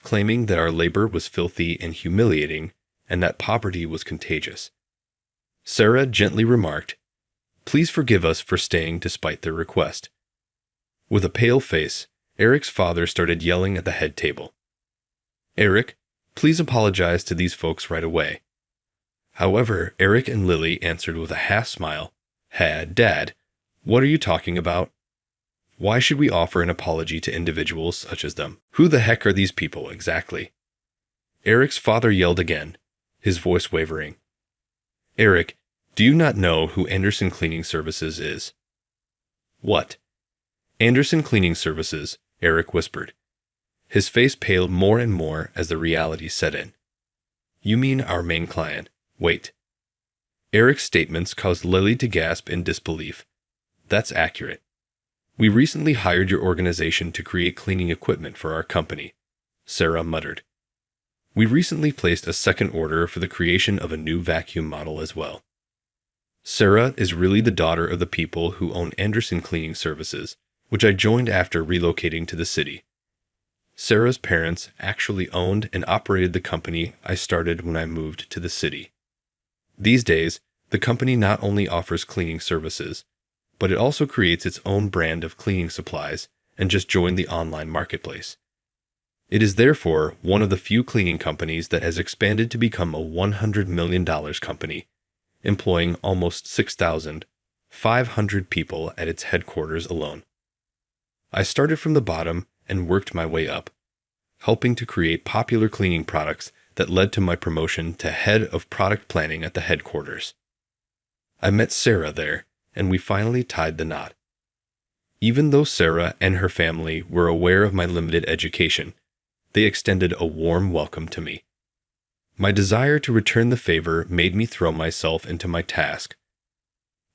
claiming that our labor was filthy and humiliating and that poverty was contagious. Sarah gently remarked, "Please forgive us for staying despite their request." With a pale face, Eric's father started yelling at the head table. "Eric, please apologize to these folks right away." However, Eric and Lily answered with a half smile, "Dad, what are you talking about? Why should we offer an apology to individuals such as them? Who the heck are these people, exactly?" Eric's father yelled again, his voice wavering. "Eric, do you not know who Anderson Cleaning Services is?" "What?" "Anderson Cleaning Services," Eric whispered. His face paled more and more as the reality set in. "You mean our main client, Wait. Eric's statements caused Lily to gasp in disbelief. That's accurate. We recently hired your organization to create cleaning equipment for our company, Sarah muttered. We recently placed a second order for the creation of a new vacuum model as well. Sarah is really the daughter of the people who own Anderson Cleaning Services, which I joined after relocating to the city. Sarah's parents actually owned and operated the company I started when I moved to the city. These days, the company not only offers cleaning services, but it also creates its own brand of cleaning supplies and just joined the online marketplace. It is therefore one of the few cleaning companies that has expanded to become a $100 million company, employing almost 6,500 people at its headquarters alone. I started from the bottom and worked my way up, helping to create popular cleaning products that led to my promotion to head of product planning at the headquarters. I met Sarah there, and we finally tied the knot. Even though Sarah and her family were aware of my limited education, they extended a warm welcome to me. My desire to return the favor made me throw myself into my task.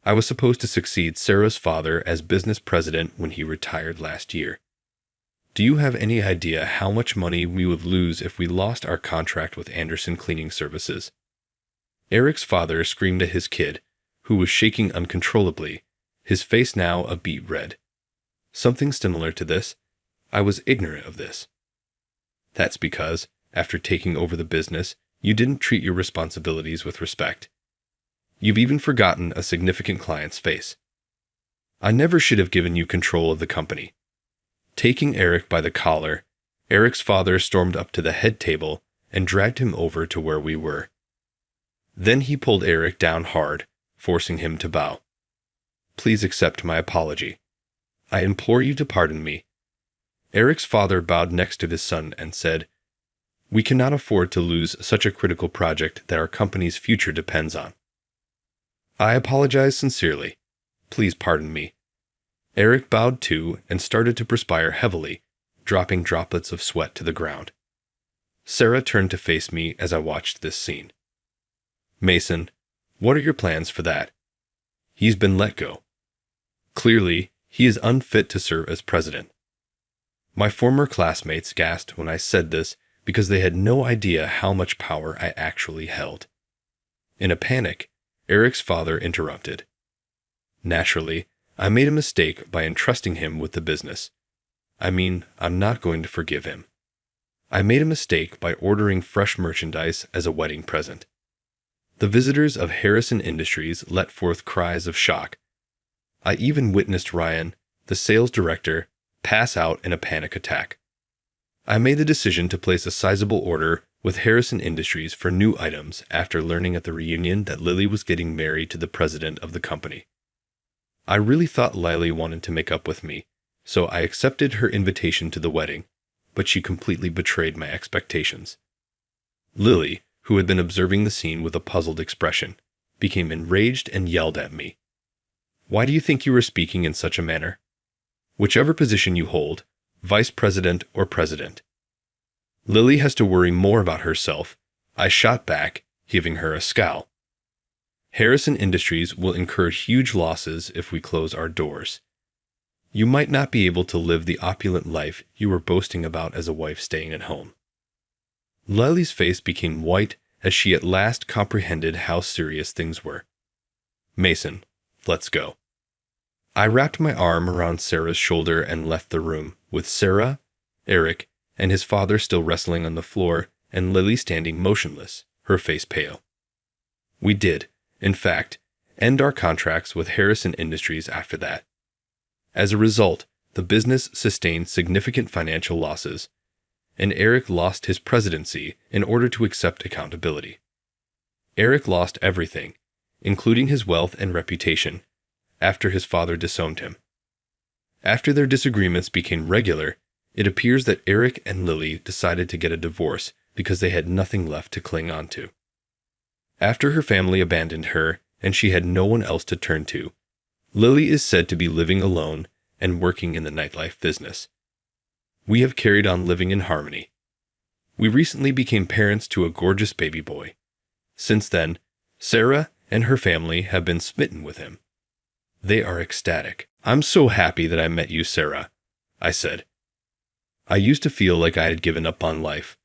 I was supposed to succeed Sarah's father as business president when he retired last year. Do you have any idea how much money we would lose if we lost our contract with Anderson Cleaning Services? Eric's father screamed at his kid, who was shaking uncontrollably, his face now a beet red. Something similar to this. I was ignorant of this. That's because, after taking over the business, you didn't treat your responsibilities with respect. You've even forgotten a significant client's face. I never should have given you control of the company. Taking Eric by the collar, Eric's father stormed up to the head table and dragged him over to where we were. Then he pulled Eric down hard, forcing him to bow. Please accept my apology. I implore you to pardon me. Eric's father bowed next to his son and said, We cannot afford to lose such a critical project that our company's future depends on. I apologize sincerely. Please pardon me. Eric bowed too and started to perspire heavily, dropping droplets of sweat to the ground. Sarah turned to face me as I watched this scene. Mason, what are your plans for that? He's been let go. Clearly, he is unfit to serve as president. My former classmates gasped when I said this because they had no idea how much power I actually held. In a panic, Eric's father interrupted. Naturally, I made a mistake by entrusting him with the business. I'm not going to forgive him. I made a mistake by ordering fresh merchandise as a wedding present. The visitors of Harrison Industries let forth cries of shock. I even witnessed Ryan, the sales director, pass out in a panic attack. I made the decision to place a sizable order with Harrison Industries for new items after learning at the reunion that Lily was getting married to the president of the company. I really thought Lily wanted to make up with me, so I accepted her invitation to the wedding, but she completely betrayed my expectations. Lily, who had been observing the scene with a puzzled expression, became enraged and yelled at me. Why do you think you were speaking in such a manner? Whichever position you hold, vice president or president. Lily has to worry more about herself, I shot back, giving her a scowl. Harrison Industries will incur huge losses if we close our doors. You might not be able to live the opulent life you were boasting about as a wife staying at home. Lily's face became white as she at last comprehended how serious things were. Mason, let's go. I wrapped my arm around Sarah's shoulder and left the room, with Sarah, Eric, and his father still wrestling on the floor and Lily standing motionless, her face pale. We did, in fact, end our contracts with Harrison Industries after that. As a result, the business sustained significant financial losses, and Eric lost his presidency in order to accept accountability. Eric lost everything, including his wealth and reputation, after his father disowned him. After their disagreements became regular, it appears that Eric and Lily decided to get a divorce because they had nothing left to cling on to. After her family abandoned her and she had no one else to turn to, Lily is said to be living alone and working in the nightlife business. We have carried on living in harmony. We recently became parents to a gorgeous baby boy. Since then, Sarah and her family have been smitten with him. They are ecstatic. I'm so happy that I met you, Sarah, I said. I used to feel like I had given up on life.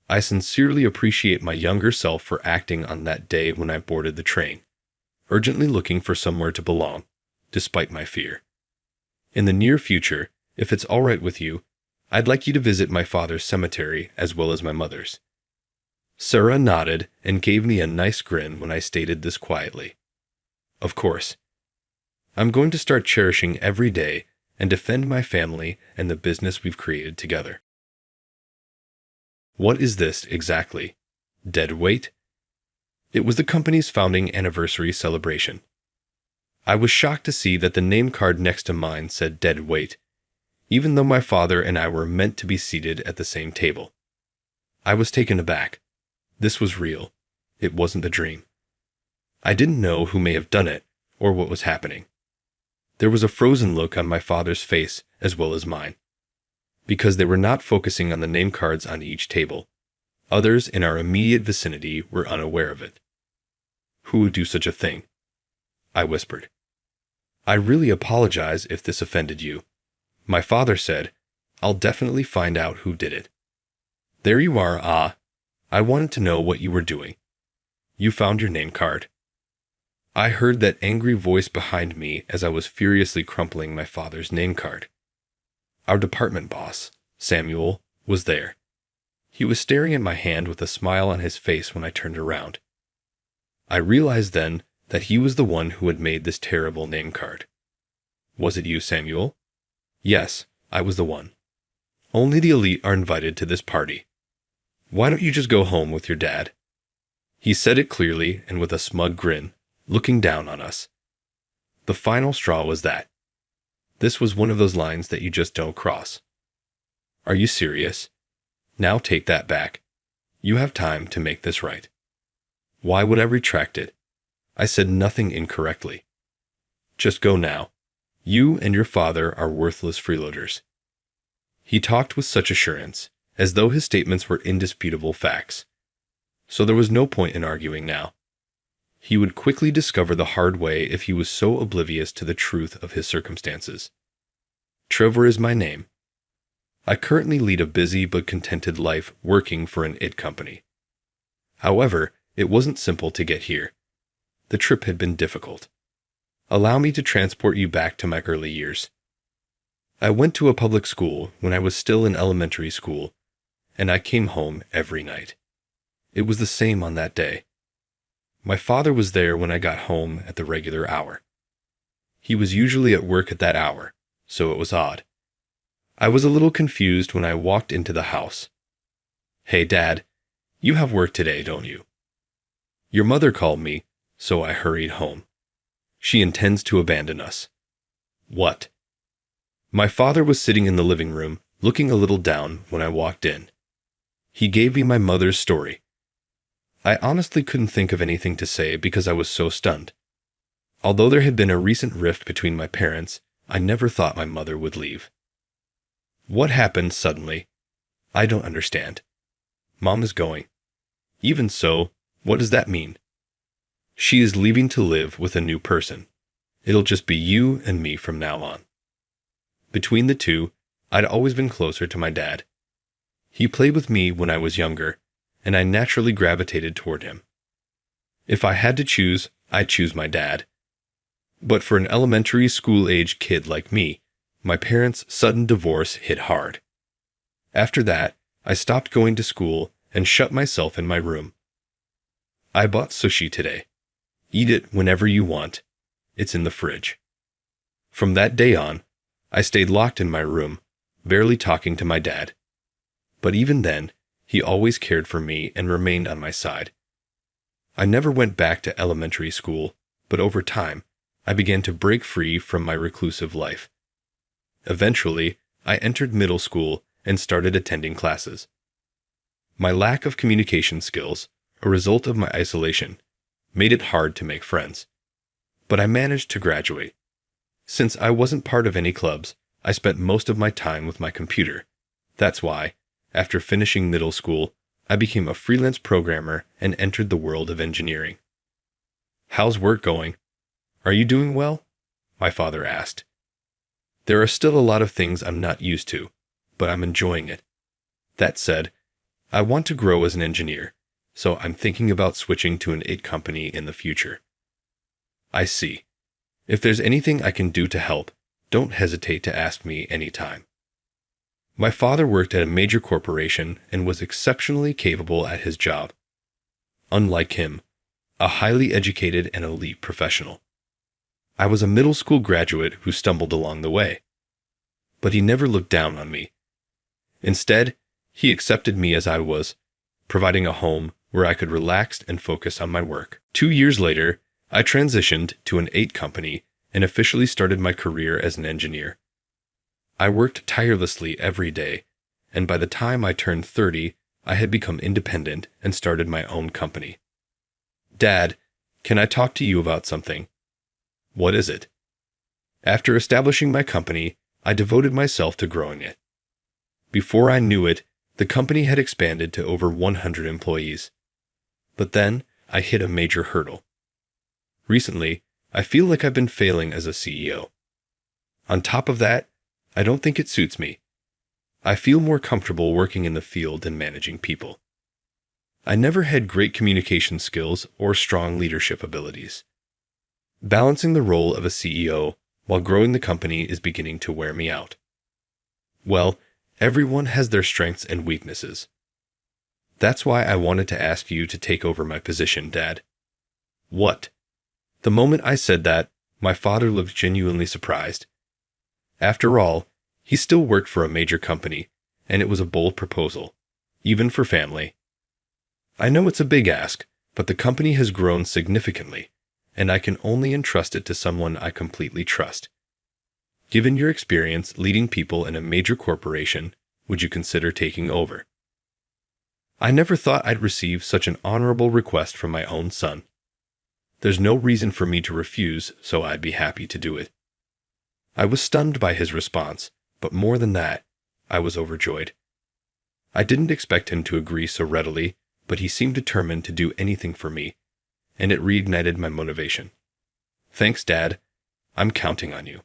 I sincerely appreciate my younger self for acting on that day when I boarded the train, urgently looking for somewhere to belong, despite my fear. In the near future, if it's all right with you, I'd like you to visit my father's cemetery as well as my mother's. Sarah nodded and gave me a nice grin when I stated this quietly. Of course. I'm going to start cherishing every day and defend my family and the business we've created together. What is this exactly? Deadweight? It was the company's founding anniversary celebration. I was shocked to see that the name card next to mine said Deadweight, even though my father and I were meant to be seated at the same table. I was taken aback. This was real. It wasn't a dream. I didn't know who may have done it or what was happening. There was a frozen look on my father's face as well as mine, because they were not focusing on the name cards on each table. Others in our immediate vicinity were unaware of it. Who would do such a thing? I whispered. I really apologize if this offended you. My father said, I'll definitely find out who did it. There you are, I wanted to know what you were doing. You found your name card. I heard that angry voice behind me as I was furiously crumpling my father's name card. Our department boss, Samuel, was there. He was staring at my hand with a smile on his face when I turned around. I realized then that he was the one who had made this terrible name card. Was it you, Samuel? Yes, I was the one. Only the elite are invited to this party. Why don't you just go home with your dad? He said it clearly and with a smug grin, looking down on us. The final straw was that. This was one of those lines that you just don't cross. Are you serious? Now take that back. You have time to make this right. Why would I retract it? I said nothing incorrectly. Just go now. You and your father are worthless freeloaders. He talked with such assurance, as though his statements were indisputable facts. So there was no point in arguing now. He would quickly discover the hard way if he was so oblivious to the truth of his circumstances. Trevor is my name. I currently lead a busy but contented life working for an IT company. However, it wasn't simple to get here. The trip had been difficult. Allow me to transport you back to my early years. I went to a public school when I was still in elementary school, and I came home every night. It was the same on that day. My father was there when I got home at the regular hour. He was usually at work at that hour, so it was odd. I was a little confused when I walked into the house. Hey, Dad, you have work today, don't you? Your mother called me, so I hurried home. She intends to abandon us. What? My father was sitting in the living room, looking a little down when I walked in. He gave me my mother's story. I honestly couldn't think of anything to say because I was so stunned. Although there had been a recent rift between my parents, I never thought my mother would leave. What happened suddenly? I don't understand. Mom is going. Even so, what does that mean? She is leaving to live with a new person. It'll just be you and me from now on. Between the two, I'd always been closer to my dad. He played with me when I was younger, and I naturally gravitated toward him. If I had to choose, I'd choose my dad. But for an elementary school-age kid like me, my parents' sudden divorce hit hard. After that, I stopped going to school and shut myself in my room. I bought sushi today. Eat it whenever you want. It's in the fridge. From that day on, I stayed locked in my room, barely talking to my dad. But even then, he always cared for me and remained on my side. I never went back to elementary school, but over time, I began to break free from my reclusive life. Eventually, I entered middle school and started attending classes. My lack of communication skills, a result of my isolation, made it hard to make friends. But I managed to graduate. Since I wasn't part of any clubs, I spent most of my time with my computer. That's why, after finishing middle school, I became a freelance programmer and entered the world of engineering. How's work going? Are you doing well? My father asked. There are still a lot of things I'm not used to, but I'm enjoying it. That said, I want to grow as an engineer, so I'm thinking about switching to an IT company in the future. I see. If there's anything I can do to help, don't hesitate to ask me anytime. My father worked at a major corporation and was exceptionally capable at his job. Unlike him, a highly educated and elite professional. I was a middle school graduate who stumbled along the way. But he never looked down on me. Instead, he accepted me as I was, providing a home where I could relax and focus on my work. 2 years later, I transitioned to an IT company and officially started my career as an engineer. I worked tirelessly every day, and by the time I turned 30, I had become independent and started my own company. Dad, can I talk to you about something? What is it? After establishing my company, I devoted myself to growing it. Before I knew it, the company had expanded to over 100 employees. But then, I hit a major hurdle. Recently, I feel like I've been failing as a CEO. On top of that, I don't think it suits me. I feel more comfortable working in the field than managing people. I never had great communication skills or strong leadership abilities. Balancing the role of a CEO while growing the company is beginning to wear me out. Well, everyone has their strengths and weaknesses. That's why I wanted to ask you to take over my position, Dad. What? The moment I said that, my father looked genuinely surprised. After all, he still worked for a major company, and it was a bold proposal, even for family. I know it's a big ask, but the company has grown significantly, and I can only entrust it to someone I completely trust. Given your experience leading people in a major corporation, would you consider taking over? I never thought I'd receive such an honorable request from my own son. There's no reason for me to refuse, so I'd be happy to do it. I was stunned by his response, but more than that, I was overjoyed. I didn't expect him to agree so readily, but he seemed determined to do anything for me, and it reignited my motivation. Thanks, Dad. I'm counting on you.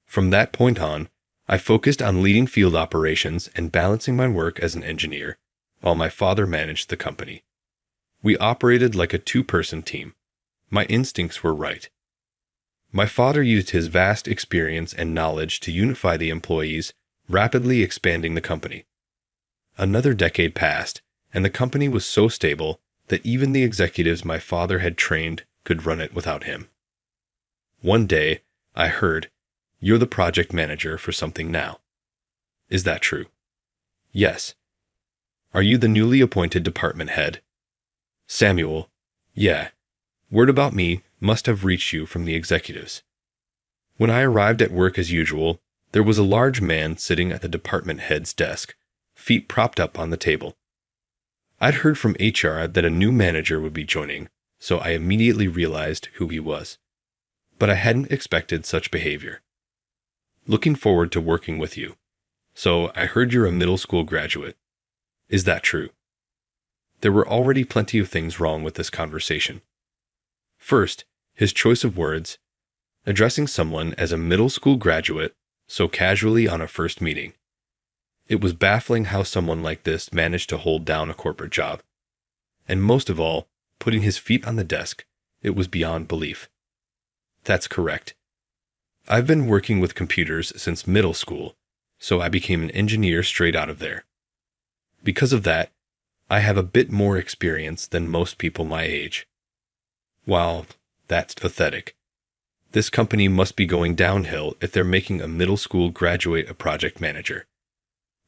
From that point on, I focused on leading field operations and balancing my work as an engineer, while my father managed the company. We operated like a two-person team. My instincts were right. My father used his vast experience and knowledge to unify the employees, rapidly expanding the company. Another decade passed, and the company was so stable that even the executives my father had trained could run it without him. One day, I heard, "You're the project manager for something now." Is that true? Yes. Are you the newly appointed department head? Samuel, yeah. Word about me must have reached you from the executives. When I arrived at work as usual, there was a large man sitting at the department head's desk, feet propped up on the table. I'd heard from HR that a new manager would be joining, so I immediately realized who he was. But I hadn't expected such behavior. Looking forward to working with you. So I heard you're a middle school graduate. Is that true? There were already plenty of things wrong with this conversation. First, his choice of words, addressing someone as a middle school graduate so casually on a first meeting. It was baffling how someone like this managed to hold down a corporate job. And most of all, putting his feet on the desk, it was beyond belief. That's correct. I've been working with computers since middle school, so I became an engineer straight out of there. Because of that, I have a bit more experience than most people my age. Wow, that's pathetic. This company must be going downhill if they're making a middle school graduate a project manager.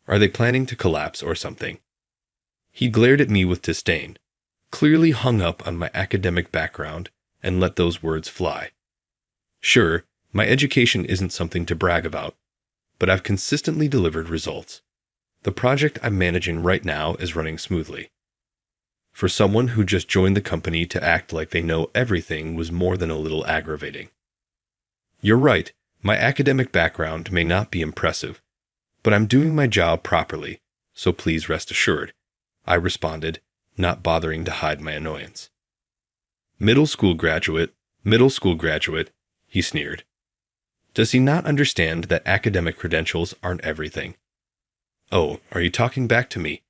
Are they planning to collapse or something? He glared at me with disdain, clearly hung up on my academic background, and let those words fly. Sure, my education isn't something to brag about, but I've consistently delivered results. The project I'm managing right now is running smoothly. For someone who just joined the company to act like they know everything was more than a little aggravating. You're right, my academic background may not be impressive, but I'm doing my job properly, so please rest assured, I responded, not bothering to hide my annoyance. Middle school graduate, he sneered. Does he not understand that academic credentials aren't everything? Oh, are you talking back to me?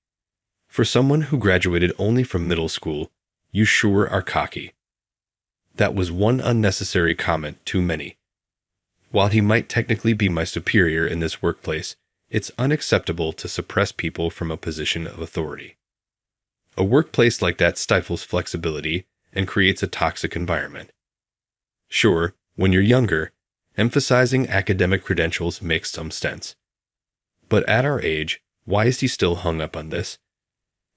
For someone who graduated only from middle school, you sure are cocky. That was one unnecessary comment too many. While he might technically be my superior in this workplace, it's unacceptable to suppress people from a position of authority. A workplace like that stifles flexibility and creates a toxic environment. Sure, when you're younger, emphasizing academic credentials makes some sense. But at our age, why is he still hung up on this?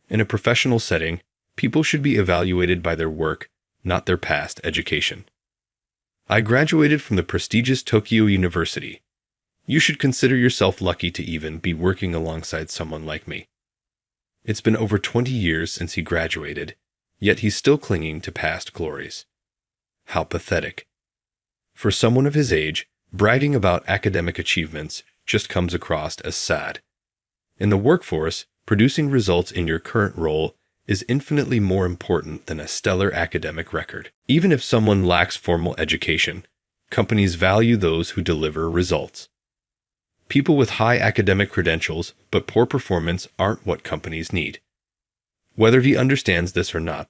In a professional setting, people should be evaluated by their work, not their past education. I graduated from the prestigious Tokyo University. You should consider yourself lucky to even be working alongside someone like me. It's been over 20 years since he graduated, yet he's still clinging to past glories. How pathetic. For someone of his age, bragging about academic achievements just comes across as sad. In the workforce, producing results in your current role is infinitely more important than a stellar academic record. Even if someone lacks formal education, companies value those who deliver results. People with high academic credentials but poor performance aren't what companies need. Whether he understands this or not,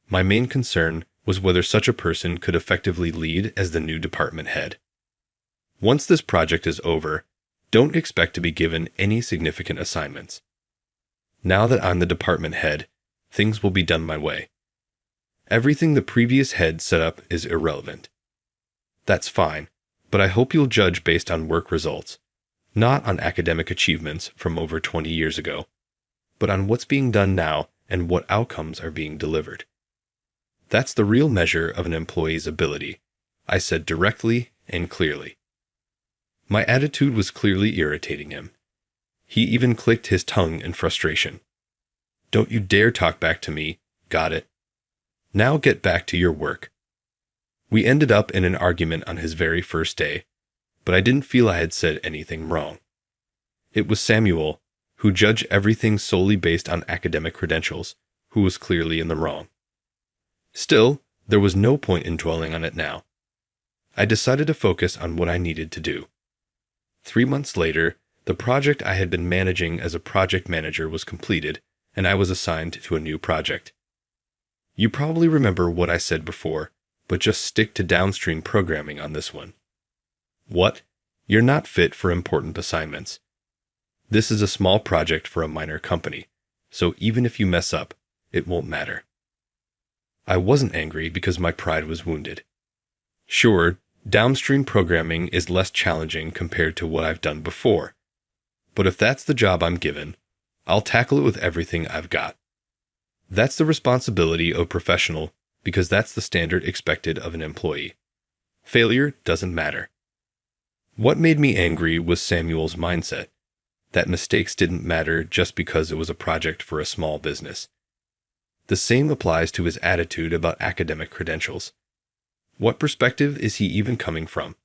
my main concern was whether such a person could effectively lead as the new department head. Once this project is over, don't expect to be given any significant assignments. Now that I'm the department head, things will be done my way. Everything the previous head set up is irrelevant. That's fine, but I hope you'll judge based on work results, not on academic achievements from over 20 years ago, but on what's being done now and what outcomes are being delivered. That's the real measure of an employee's ability, I said directly and clearly. My attitude was clearly irritating him. He even clicked his tongue in frustration. Don't you dare talk back to me, got it? Now get back to your work. We ended up in an argument on his very first day, but I didn't feel I had said anything wrong. It was Samuel, who judged everything solely based on academic credentials, who was clearly in the wrong. Still, there was no point in dwelling on it now. I decided to focus on what I needed to do. 3 months later, the project I had been managing as a project manager was completed, and I was assigned to a new project. You probably remember what I said before, but just stick to downstream programming on this one. What? You're not fit for important assignments. This is a small project for a minor company, so even if you mess up, it won't matter. I wasn't angry because my pride was wounded. Sure, downstream programming is less challenging compared to what I've done before, but if that's the job I'm given, I'll tackle it with everything I've got. That's the responsibility of a professional because that's the standard expected of an employee. Failure doesn't matter. What made me angry was Samuel's mindset, that mistakes didn't matter just because it was a project for a small business. The same applies to his attitude about academic credentials. What perspective is he even coming from?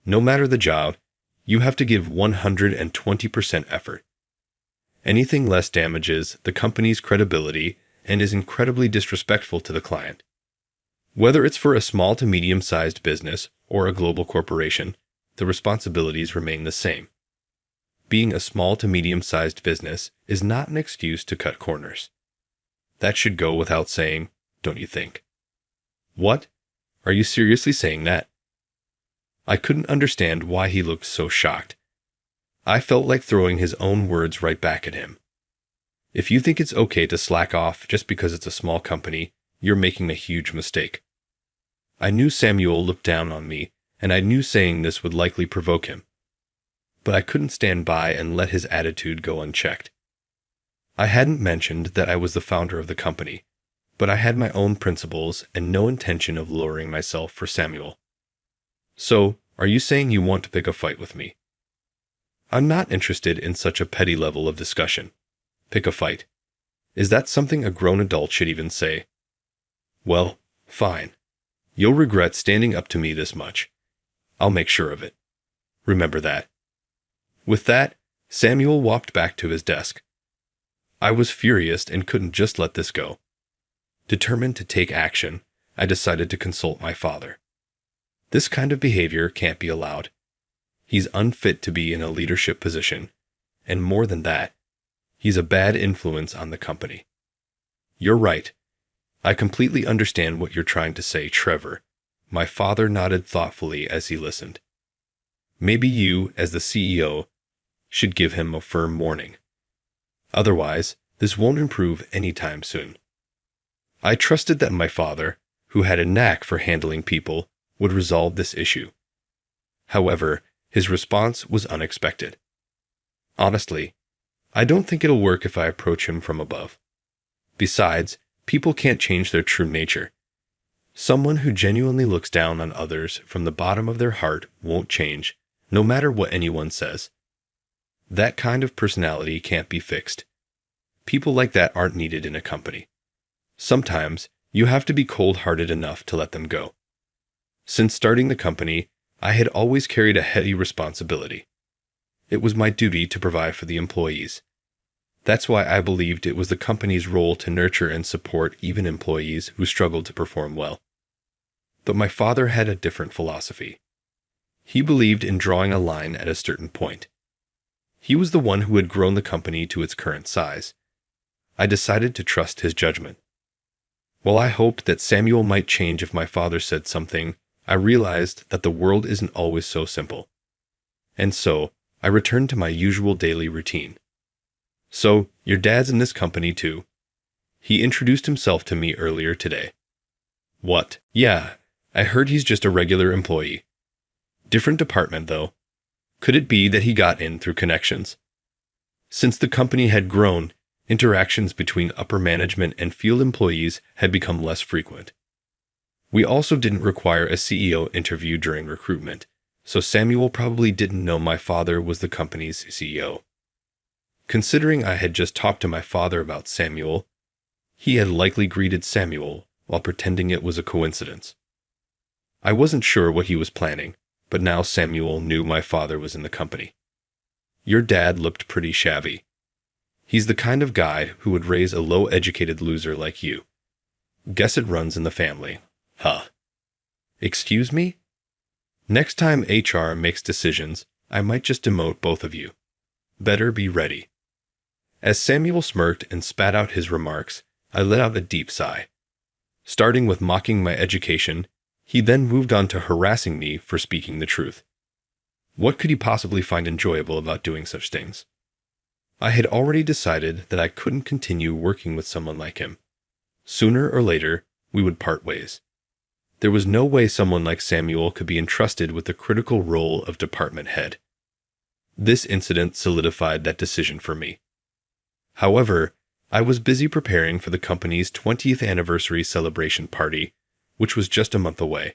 No matter the job, you have to give 120% effort. Anything less damages the company's credibility and is incredibly disrespectful to the client. Whether it's for a small to medium-sized business or a global corporation, the responsibilities remain the same. Being a small to medium-sized business is not an excuse to cut corners. That should go without saying, don't you think? What? Are you seriously saying that? I couldn't understand why he looked so shocked. I felt like throwing his own words right back at him. If you think it's okay to slack off just because it's a small company, you're making a huge mistake. I knew Samuel looked down on me, and I knew saying this would likely provoke him. But I couldn't stand by and let his attitude go unchecked. I hadn't mentioned that I was the founder of the company, but I had my own principles and no intention of lowering myself for Samuel. So, are you saying you want to pick a fight with me? I'm not interested in such a petty level of discussion. Pick a fight. Is that something a grown adult should even say? Well, fine. You'll regret standing up to me this much. I'll make sure of it. Remember that. With that, Samuel walked back to his desk. I was furious and couldn't just let this go. Determined to take action, I decided to consult my father. This kind of behavior can't be allowed. He's unfit to be in a leadership position, and more than that, he's a bad influence on the company. You're right. I completely understand what you're trying to say, Trevor. My father nodded thoughtfully as he listened. Maybe you, as the CEO, should give him a firm warning. Otherwise, this won't improve anytime soon. I trusted that my father, who had a knack for handling people, would resolve this issue. However, his response was unexpected. Honestly, I don't think it'll work if I approach him from above. Besides, people can't change their true nature. Someone who genuinely looks down on others from the bottom of their heart won't change, no matter what anyone says. That kind of personality can't be fixed. People like that aren't needed in a company. Sometimes, you have to be cold-hearted enough to let them go. Since starting the company, I had always carried a heavy responsibility. It was my duty to provide for the employees. That's why I believed it was the company's role to nurture and support even employees who struggled to perform well. But my father had a different philosophy. He believed in drawing a line at a certain point. He was the one who had grown the company to its current size. I decided to trust his judgment. While I hoped that Samuel might change if my father said something, I realized that the world isn't always so simple. And so, I returned to my usual daily routine. So, your dad's in this company too. He introduced himself to me earlier today. What? Yeah, I heard he's just a regular employee. Different department, though. Could it be that he got in through connections? Since the company had grown, interactions between upper management and field employees had become less frequent. We also didn't require a CEO interview during recruitment, so Samuel probably didn't know my father was the company's CEO. Considering I had just talked to my father about Samuel, he had likely greeted Samuel while pretending it was a coincidence. I wasn't sure what he was planning, but now Samuel knew my father was in the company. Your dad looked pretty shabby. He's the kind of guy who would raise a low-educated loser like you. Guess it runs in the family. Huh. Excuse me? Next time HR makes decisions, I might just demote both of you. Better be ready. As Samuel smirked and spat out his remarks, I let out a deep sigh. Starting with mocking my education, he then moved on to harassing me for speaking the truth. What could he possibly find enjoyable about doing such things? I had already decided that I couldn't continue working with someone like him. Sooner or later, we would part ways. There was no way someone like Samuel could be entrusted with the critical role of department head. This incident solidified that decision for me. However, I was busy preparing for the company's 20th anniversary celebration party, which was just a month away.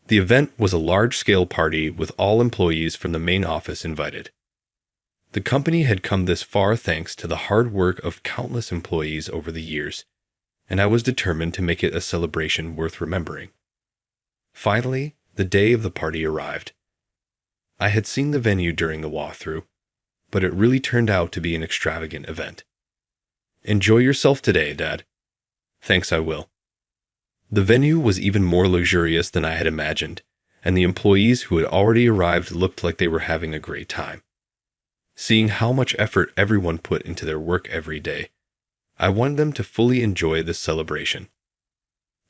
The event was a large-scale party with all employees from the main office invited. The company had come this far thanks to the hard work of countless employees over the years, and I was determined to make it a celebration worth remembering. Finally, the day of the party arrived. I had seen the venue during the walkthrough, but it really turned out to be an extravagant event. Enjoy yourself today, Dad. Thanks, I will. The venue was even more luxurious than I had imagined, and the employees who had already arrived looked like they were having a great time. Seeing how much effort everyone put into their work every day, I wanted them to fully enjoy this celebration.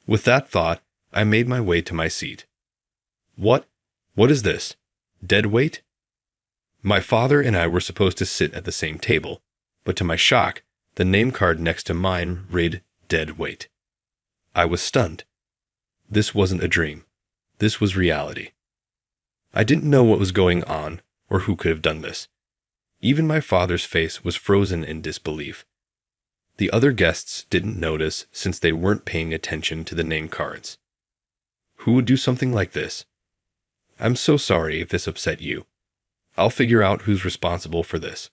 With that thought, I made my way to my seat. What is this? Deadweight? My father and I were supposed to sit at the same table, but to my shock, the name card next to mine read Deadweight. I was stunned. This wasn't a dream. This was reality. I didn't know what was going on or who could have done this. Even my father's face was frozen in disbelief. The other guests didn't notice since they weren't paying attention to the name cards. Who would do something like this? I'm so sorry if this upset you. I'll figure out who's responsible for this.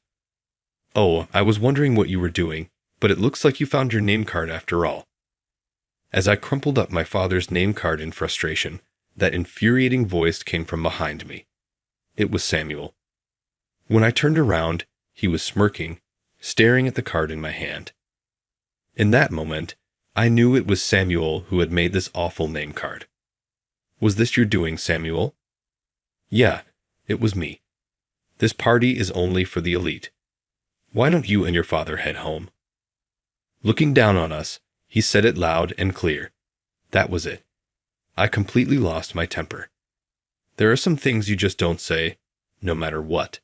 Oh, I was wondering what you were doing, but it looks like you found your name card after all. As I crumpled up my father's name card in frustration, that infuriating voice came from behind me. It was Samuel. When I turned around, he was smirking, staring at the card in my hand. In that moment, I knew it was Samuel who had made this awful name card. Was this your doing, Samuel? Yeah, it was me. This party is only for the elite. Why don't you and your father head home? Looking down on us, he said it loud and clear. That was it. I completely lost my temper. There are some things you just don't say, no matter what.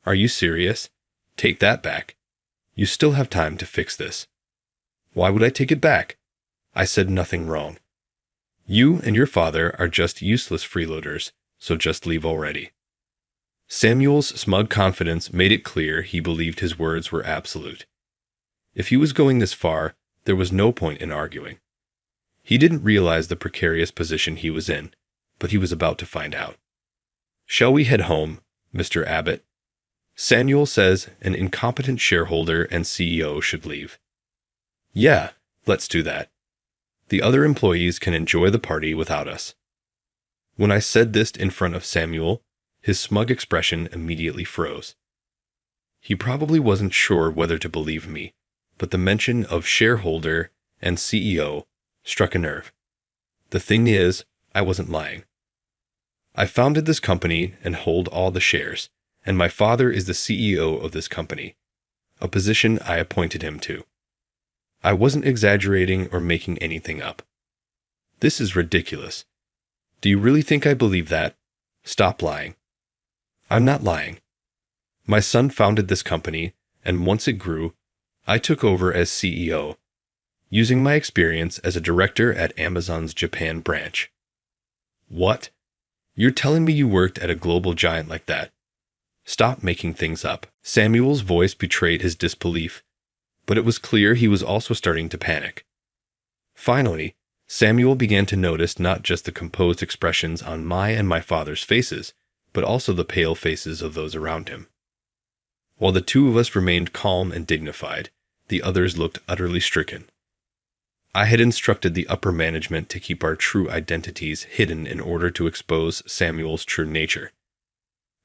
Are you serious? Take that back. You still have time to fix this. Why would I take it back? I said nothing wrong. You and your father are just useless freeloaders, so just leave already. Samuel's smug confidence made it clear he believed his words were absolute. If he was going this far, there was no point in arguing. He didn't realize the precarious position he was in, but he was about to find out. Shall we head home, Mr. Abbott? Samuel says an incompetent shareholder and CEO should leave. Yeah, let's do that. The other employees can enjoy the party without us. When I said this in front of Samuel, his smug expression immediately froze. He probably wasn't sure whether to believe me, but the mention of shareholder and CEO struck a nerve. The thing is, I wasn't lying. I founded this company and hold all the shares, and my father is the CEO of this company, a position I appointed him to. I wasn't exaggerating or making anything up. This is ridiculous. Do you really think I believe that? Stop lying. I'm not lying. My son founded this company, and once it grew, I took over as CEO, using my experience as a director at Amazon's Japan branch. What? You're telling me you worked at a global giant like that? Stop making things up. Samuel's voice betrayed his disbelief, but it was clear he was also starting to panic. Finally, Samuel began to notice not just the composed expressions on my and my father's faces, but also the pale faces of those around him. While the two of us remained calm and dignified, the others looked utterly stricken. I had instructed the upper management to keep our true identities hidden in order to expose Samuel's true nature.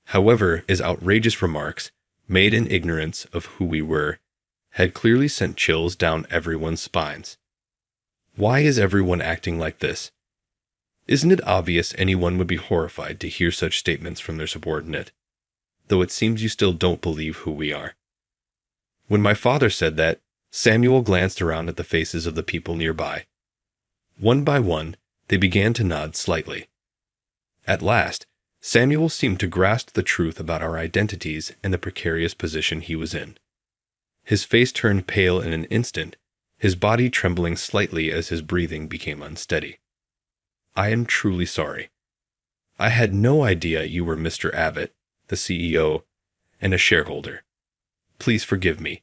However, his outrageous remarks, made in ignorance of who we were, had clearly sent chills down everyone's spines. Why is everyone acting like this? Isn't it obvious anyone would be horrified to hear such statements from their subordinate? Though it seems you still don't believe who we are. When my father said that, Samuel glanced around at the faces of the people nearby. One by one, they began to nod slightly. At last, Samuel seemed to grasp the truth about our identities and the precarious position he was in. His face turned pale in an instant, his body trembling slightly as his breathing became unsteady. I am truly sorry. I had no idea you were Mr. Abbott, the CEO, and a shareholder. Please forgive me.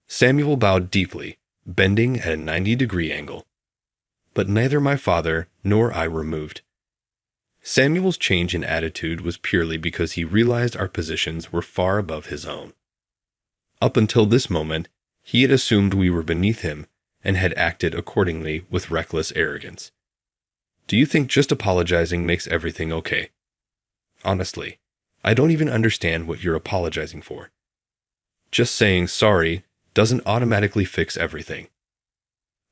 Samuel bowed deeply, bending at a 90-degree angle. But neither my father nor I were moved. Samuel's change in attitude was purely because he realized our positions were far above his own. Up until this moment, he had assumed we were beneath him and had acted accordingly with reckless arrogance. Do you think just apologizing makes everything okay? Honestly, I don't even understand what you're apologizing for. Just saying sorry doesn't automatically fix everything.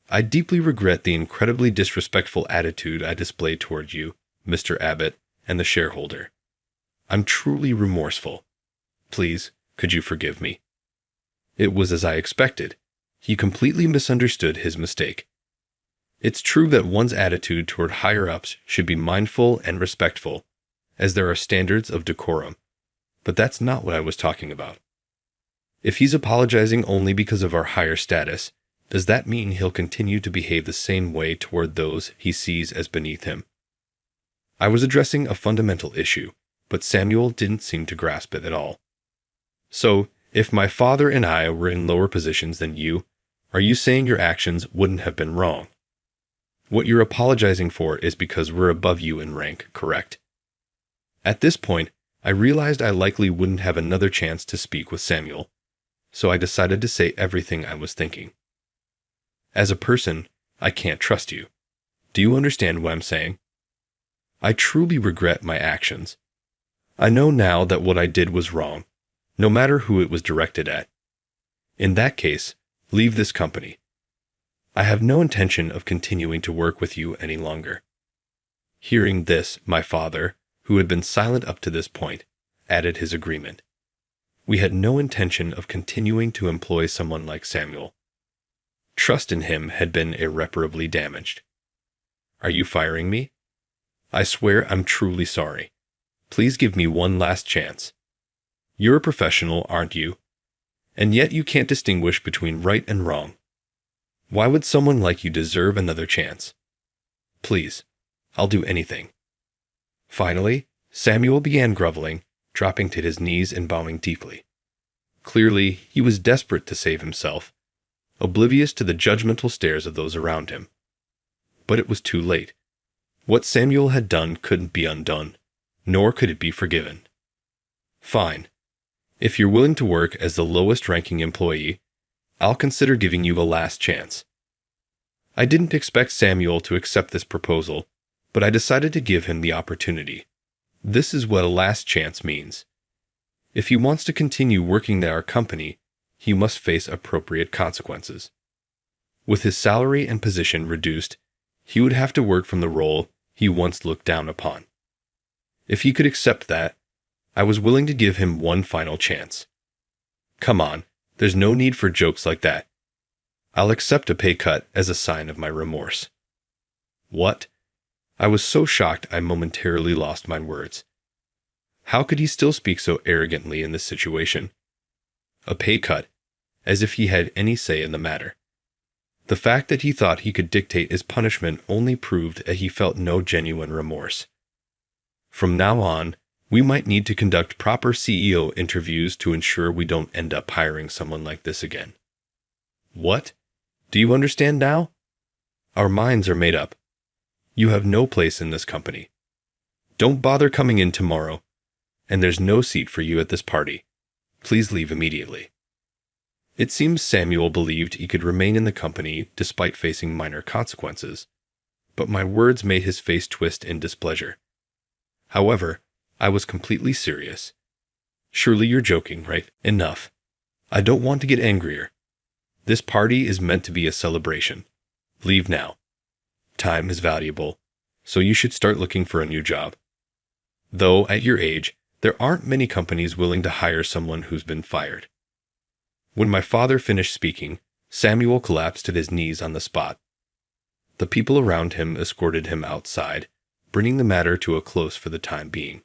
I deeply regret the incredibly disrespectful attitude I displayed toward you, Mr. Abbott, and the shareholder. I'm truly remorseful. Please, could you forgive me? It was as I expected. He completely misunderstood his mistake. It's true that one's attitude toward higher-ups should be mindful and respectful, as there are standards of decorum. But that's not what I was talking about. If he's apologizing only because of our higher status, does that mean he'll continue to behave the same way toward those he sees as beneath him? I was addressing a fundamental issue, but Samuel didn't seem to grasp it at all. So, if my father and I were in lower positions than you, are you saying your actions wouldn't have been wrong? What you're apologizing for is because we're above you in rank, correct? At this point, I realized I likely wouldn't have another chance to speak with Samuel, so I decided to say everything I was thinking. As a person, I can't trust you. Do you understand what I'm saying? I truly regret my actions. I know now that what I did was wrong, no matter who it was directed at. In that case, leave this company. I have no intention of continuing to work with you any longer." Hearing this, my father, who had been silent up to this point, added his agreement. We had no intention of continuing to employ someone like Samuel. Trust in him had been irreparably damaged. "Are you firing me? I swear I'm truly sorry. Please give me one last chance. You're a professional, aren't you? And yet you can't distinguish between right and wrong. Why would someone like you deserve another chance? Please, I'll do anything." Finally, Samuel began groveling, dropping to his knees and bowing deeply. Clearly, he was desperate to save himself, oblivious to the judgmental stares of those around him. But it was too late. What Samuel had done couldn't be undone, nor could it be forgiven. "Fine. If you're willing to work as the lowest-ranking employee, I'll consider giving you a last chance." I didn't expect Samuel to accept this proposal, but I decided to give him the opportunity. This is what a last chance means. If he wants to continue working at our company, he must face appropriate consequences. With his salary and position reduced, he would have to work from the role he once looked down upon. If he could accept that, I was willing to give him one final chance. Come on, there's no need for jokes like that. I'll accept a pay cut as a sign of my remorse. What? I was so shocked I momentarily lost my words. How could he still speak so arrogantly in this situation? A pay cut, as if he had any say in the matter. The fact that he thought he could dictate his punishment only proved that he felt no genuine remorse. From now on, we might need to conduct proper CEO interviews to ensure we don't end up hiring someone like this again. What? Do you understand now? Our minds are made up. You have no place in this company. Don't bother coming in tomorrow, and there's no seat for you at this party. Please leave immediately. It seems Samuel believed he could remain in the company despite facing minor consequences, but my words made his face twist in displeasure. However, I was completely serious. Surely you're joking, right? Enough. I don't want to get angrier. This party is meant to be a celebration. Leave now. Time is valuable, so you should start looking for a new job. Though, at your age, there aren't many companies willing to hire someone who's been fired. When my father finished speaking, Samuel collapsed at his knees on the spot. The people around him escorted him outside, bringing the matter to a close for the time being.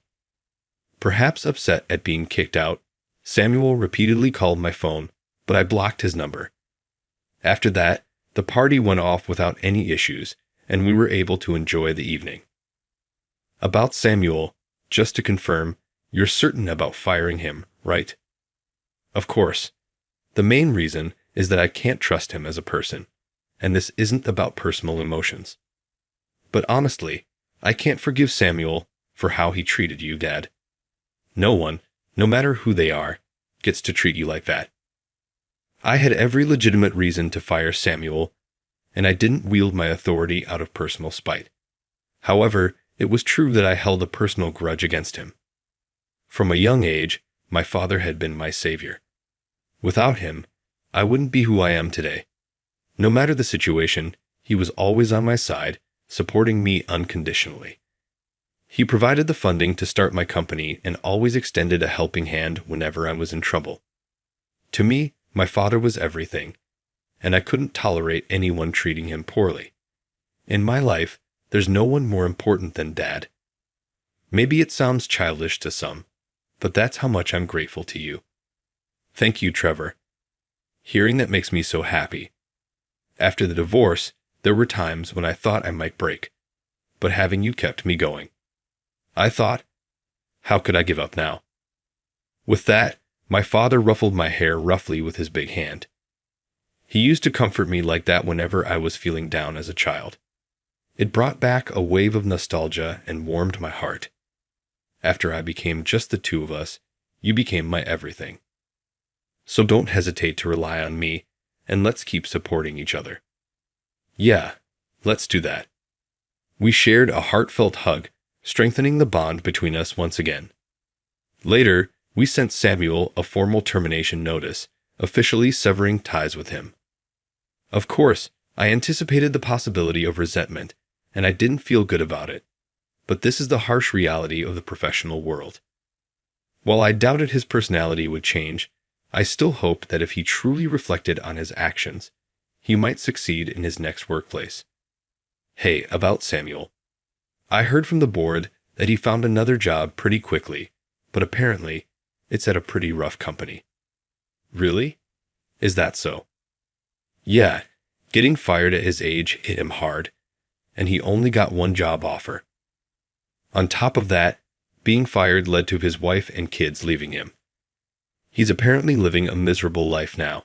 Perhaps upset at being kicked out, Samuel repeatedly called my phone, but I blocked his number. After that, the party went off without any issues, and we were able to enjoy the evening. About Samuel, just to confirm, you're certain about firing him, right? Of course. The main reason is that I can't trust him as a person, and this isn't about personal emotions. But honestly, I can't forgive Samuel for how he treated you, Dad. No one, no matter who they are, gets to treat you like that. I had every legitimate reason to fire Samuel, and I didn't wield my authority out of personal spite. However, it was true that I held a personal grudge against him. From a young age, my father had been my savior. Without him, I wouldn't be who I am today. No matter the situation, he was always on my side, supporting me unconditionally. He provided the funding to start my company and always extended a helping hand whenever I was in trouble. To me, my father was everything, and I couldn't tolerate anyone treating him poorly. In my life, there's no one more important than Dad. Maybe it sounds childish to some, but that's how much I'm grateful to you. Thank you, Trevor. Hearing that makes me so happy. After the divorce, there were times when I thought I might break, but having you kept me going. I thought, how could I give up now? With that, my father ruffled my hair roughly with his big hand. He used to comfort me like that whenever I was feeling down as a child. It brought back a wave of nostalgia and warmed my heart. After I became just the two of us, you became my everything. So don't hesitate to rely on me, and let's keep supporting each other. Yeah, let's do that. We shared a heartfelt hug, strengthening the bond between us once again. Later, we sent Samuel a formal termination notice, officially severing ties with him. Of course, I anticipated the possibility of resentment, and I didn't feel good about it. But this is the harsh reality of the professional world. While I doubted his personality would change, I still hoped that if he truly reflected on his actions, he might succeed in his next workplace. Hey, about Samuel. I heard from the board that he found another job pretty quickly, but apparently, it's at a pretty rough company. Really? Is that so? Yeah, getting fired at his age hit him hard, and he only got one job offer. On top of that, being fired led to his wife and kids leaving him. He's apparently living a miserable life now.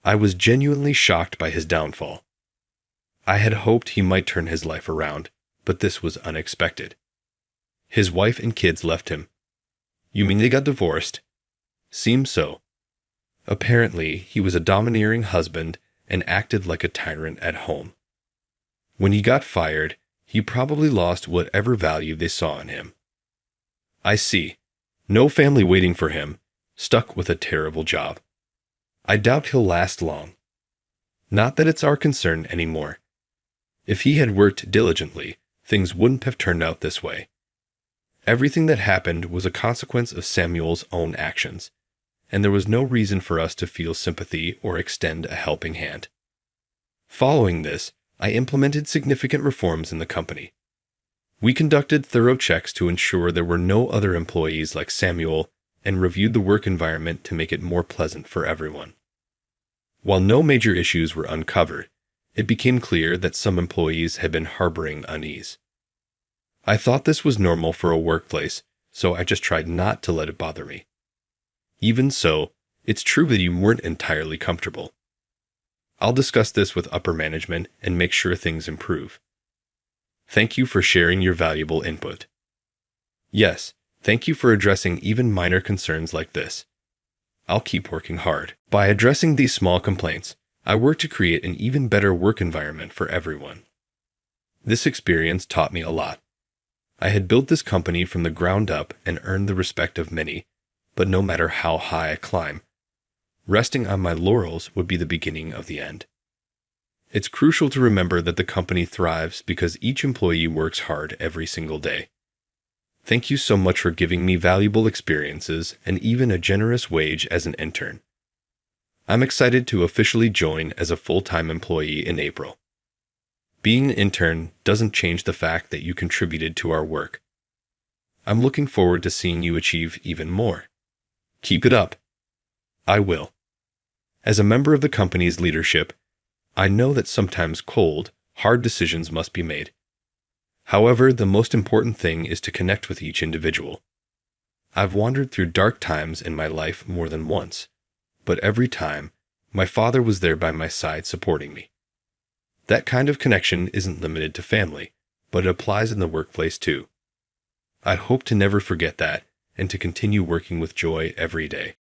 I was genuinely shocked by his downfall. I had hoped he might turn his life around, but this was unexpected. His wife and kids left him. You mean they got divorced? Seems so. Apparently, he was a domineering husband and acted like a tyrant at home. When he got fired, he probably lost whatever value they saw in him. I see. No family waiting for him, stuck with a terrible job. I doubt he'll last long. Not that it's our concern anymore. If he had worked diligently, things wouldn't have turned out this way. Everything that happened was a consequence of Samuel's own actions, and there was no reason for us to feel sympathy or extend a helping hand. Following this, I implemented significant reforms in the company. We conducted thorough checks to ensure there were no other employees like Samuel and reviewed the work environment to make it more pleasant for everyone. While no major issues were uncovered, it became clear that some employees had been harboring unease. I thought this was normal for a workplace, so I just tried not to let it bother me. Even so, it's true that you weren't entirely comfortable. I'll discuss this with upper management and make sure things improve. Thank you for sharing your valuable input. Yes, thank you for addressing even minor concerns like this. I'll keep working hard. By addressing these small complaints, I work to create an even better work environment for everyone. This experience taught me a lot. I had built this company from the ground up and earned the respect of many, but no matter how high I climb, resting on my laurels would be the beginning of the end. It's crucial to remember that the company thrives because each employee works hard every single day. Thank you so much for giving me valuable experiences and even a generous wage as an intern. I'm excited to officially join as a full-time employee in April. Being an intern doesn't change the fact that you contributed to our work. I'm looking forward to seeing you achieve even more. Keep it up. I will. As a member of the company's leadership, I know that sometimes cold, hard decisions must be made. However, the most important thing is to connect with each individual. I've wandered through dark times in my life more than once, but every time, my father was there by my side supporting me. That kind of connection isn't limited to family, but it applies in the workplace too. I hope to never forget that and to continue working with joy every day.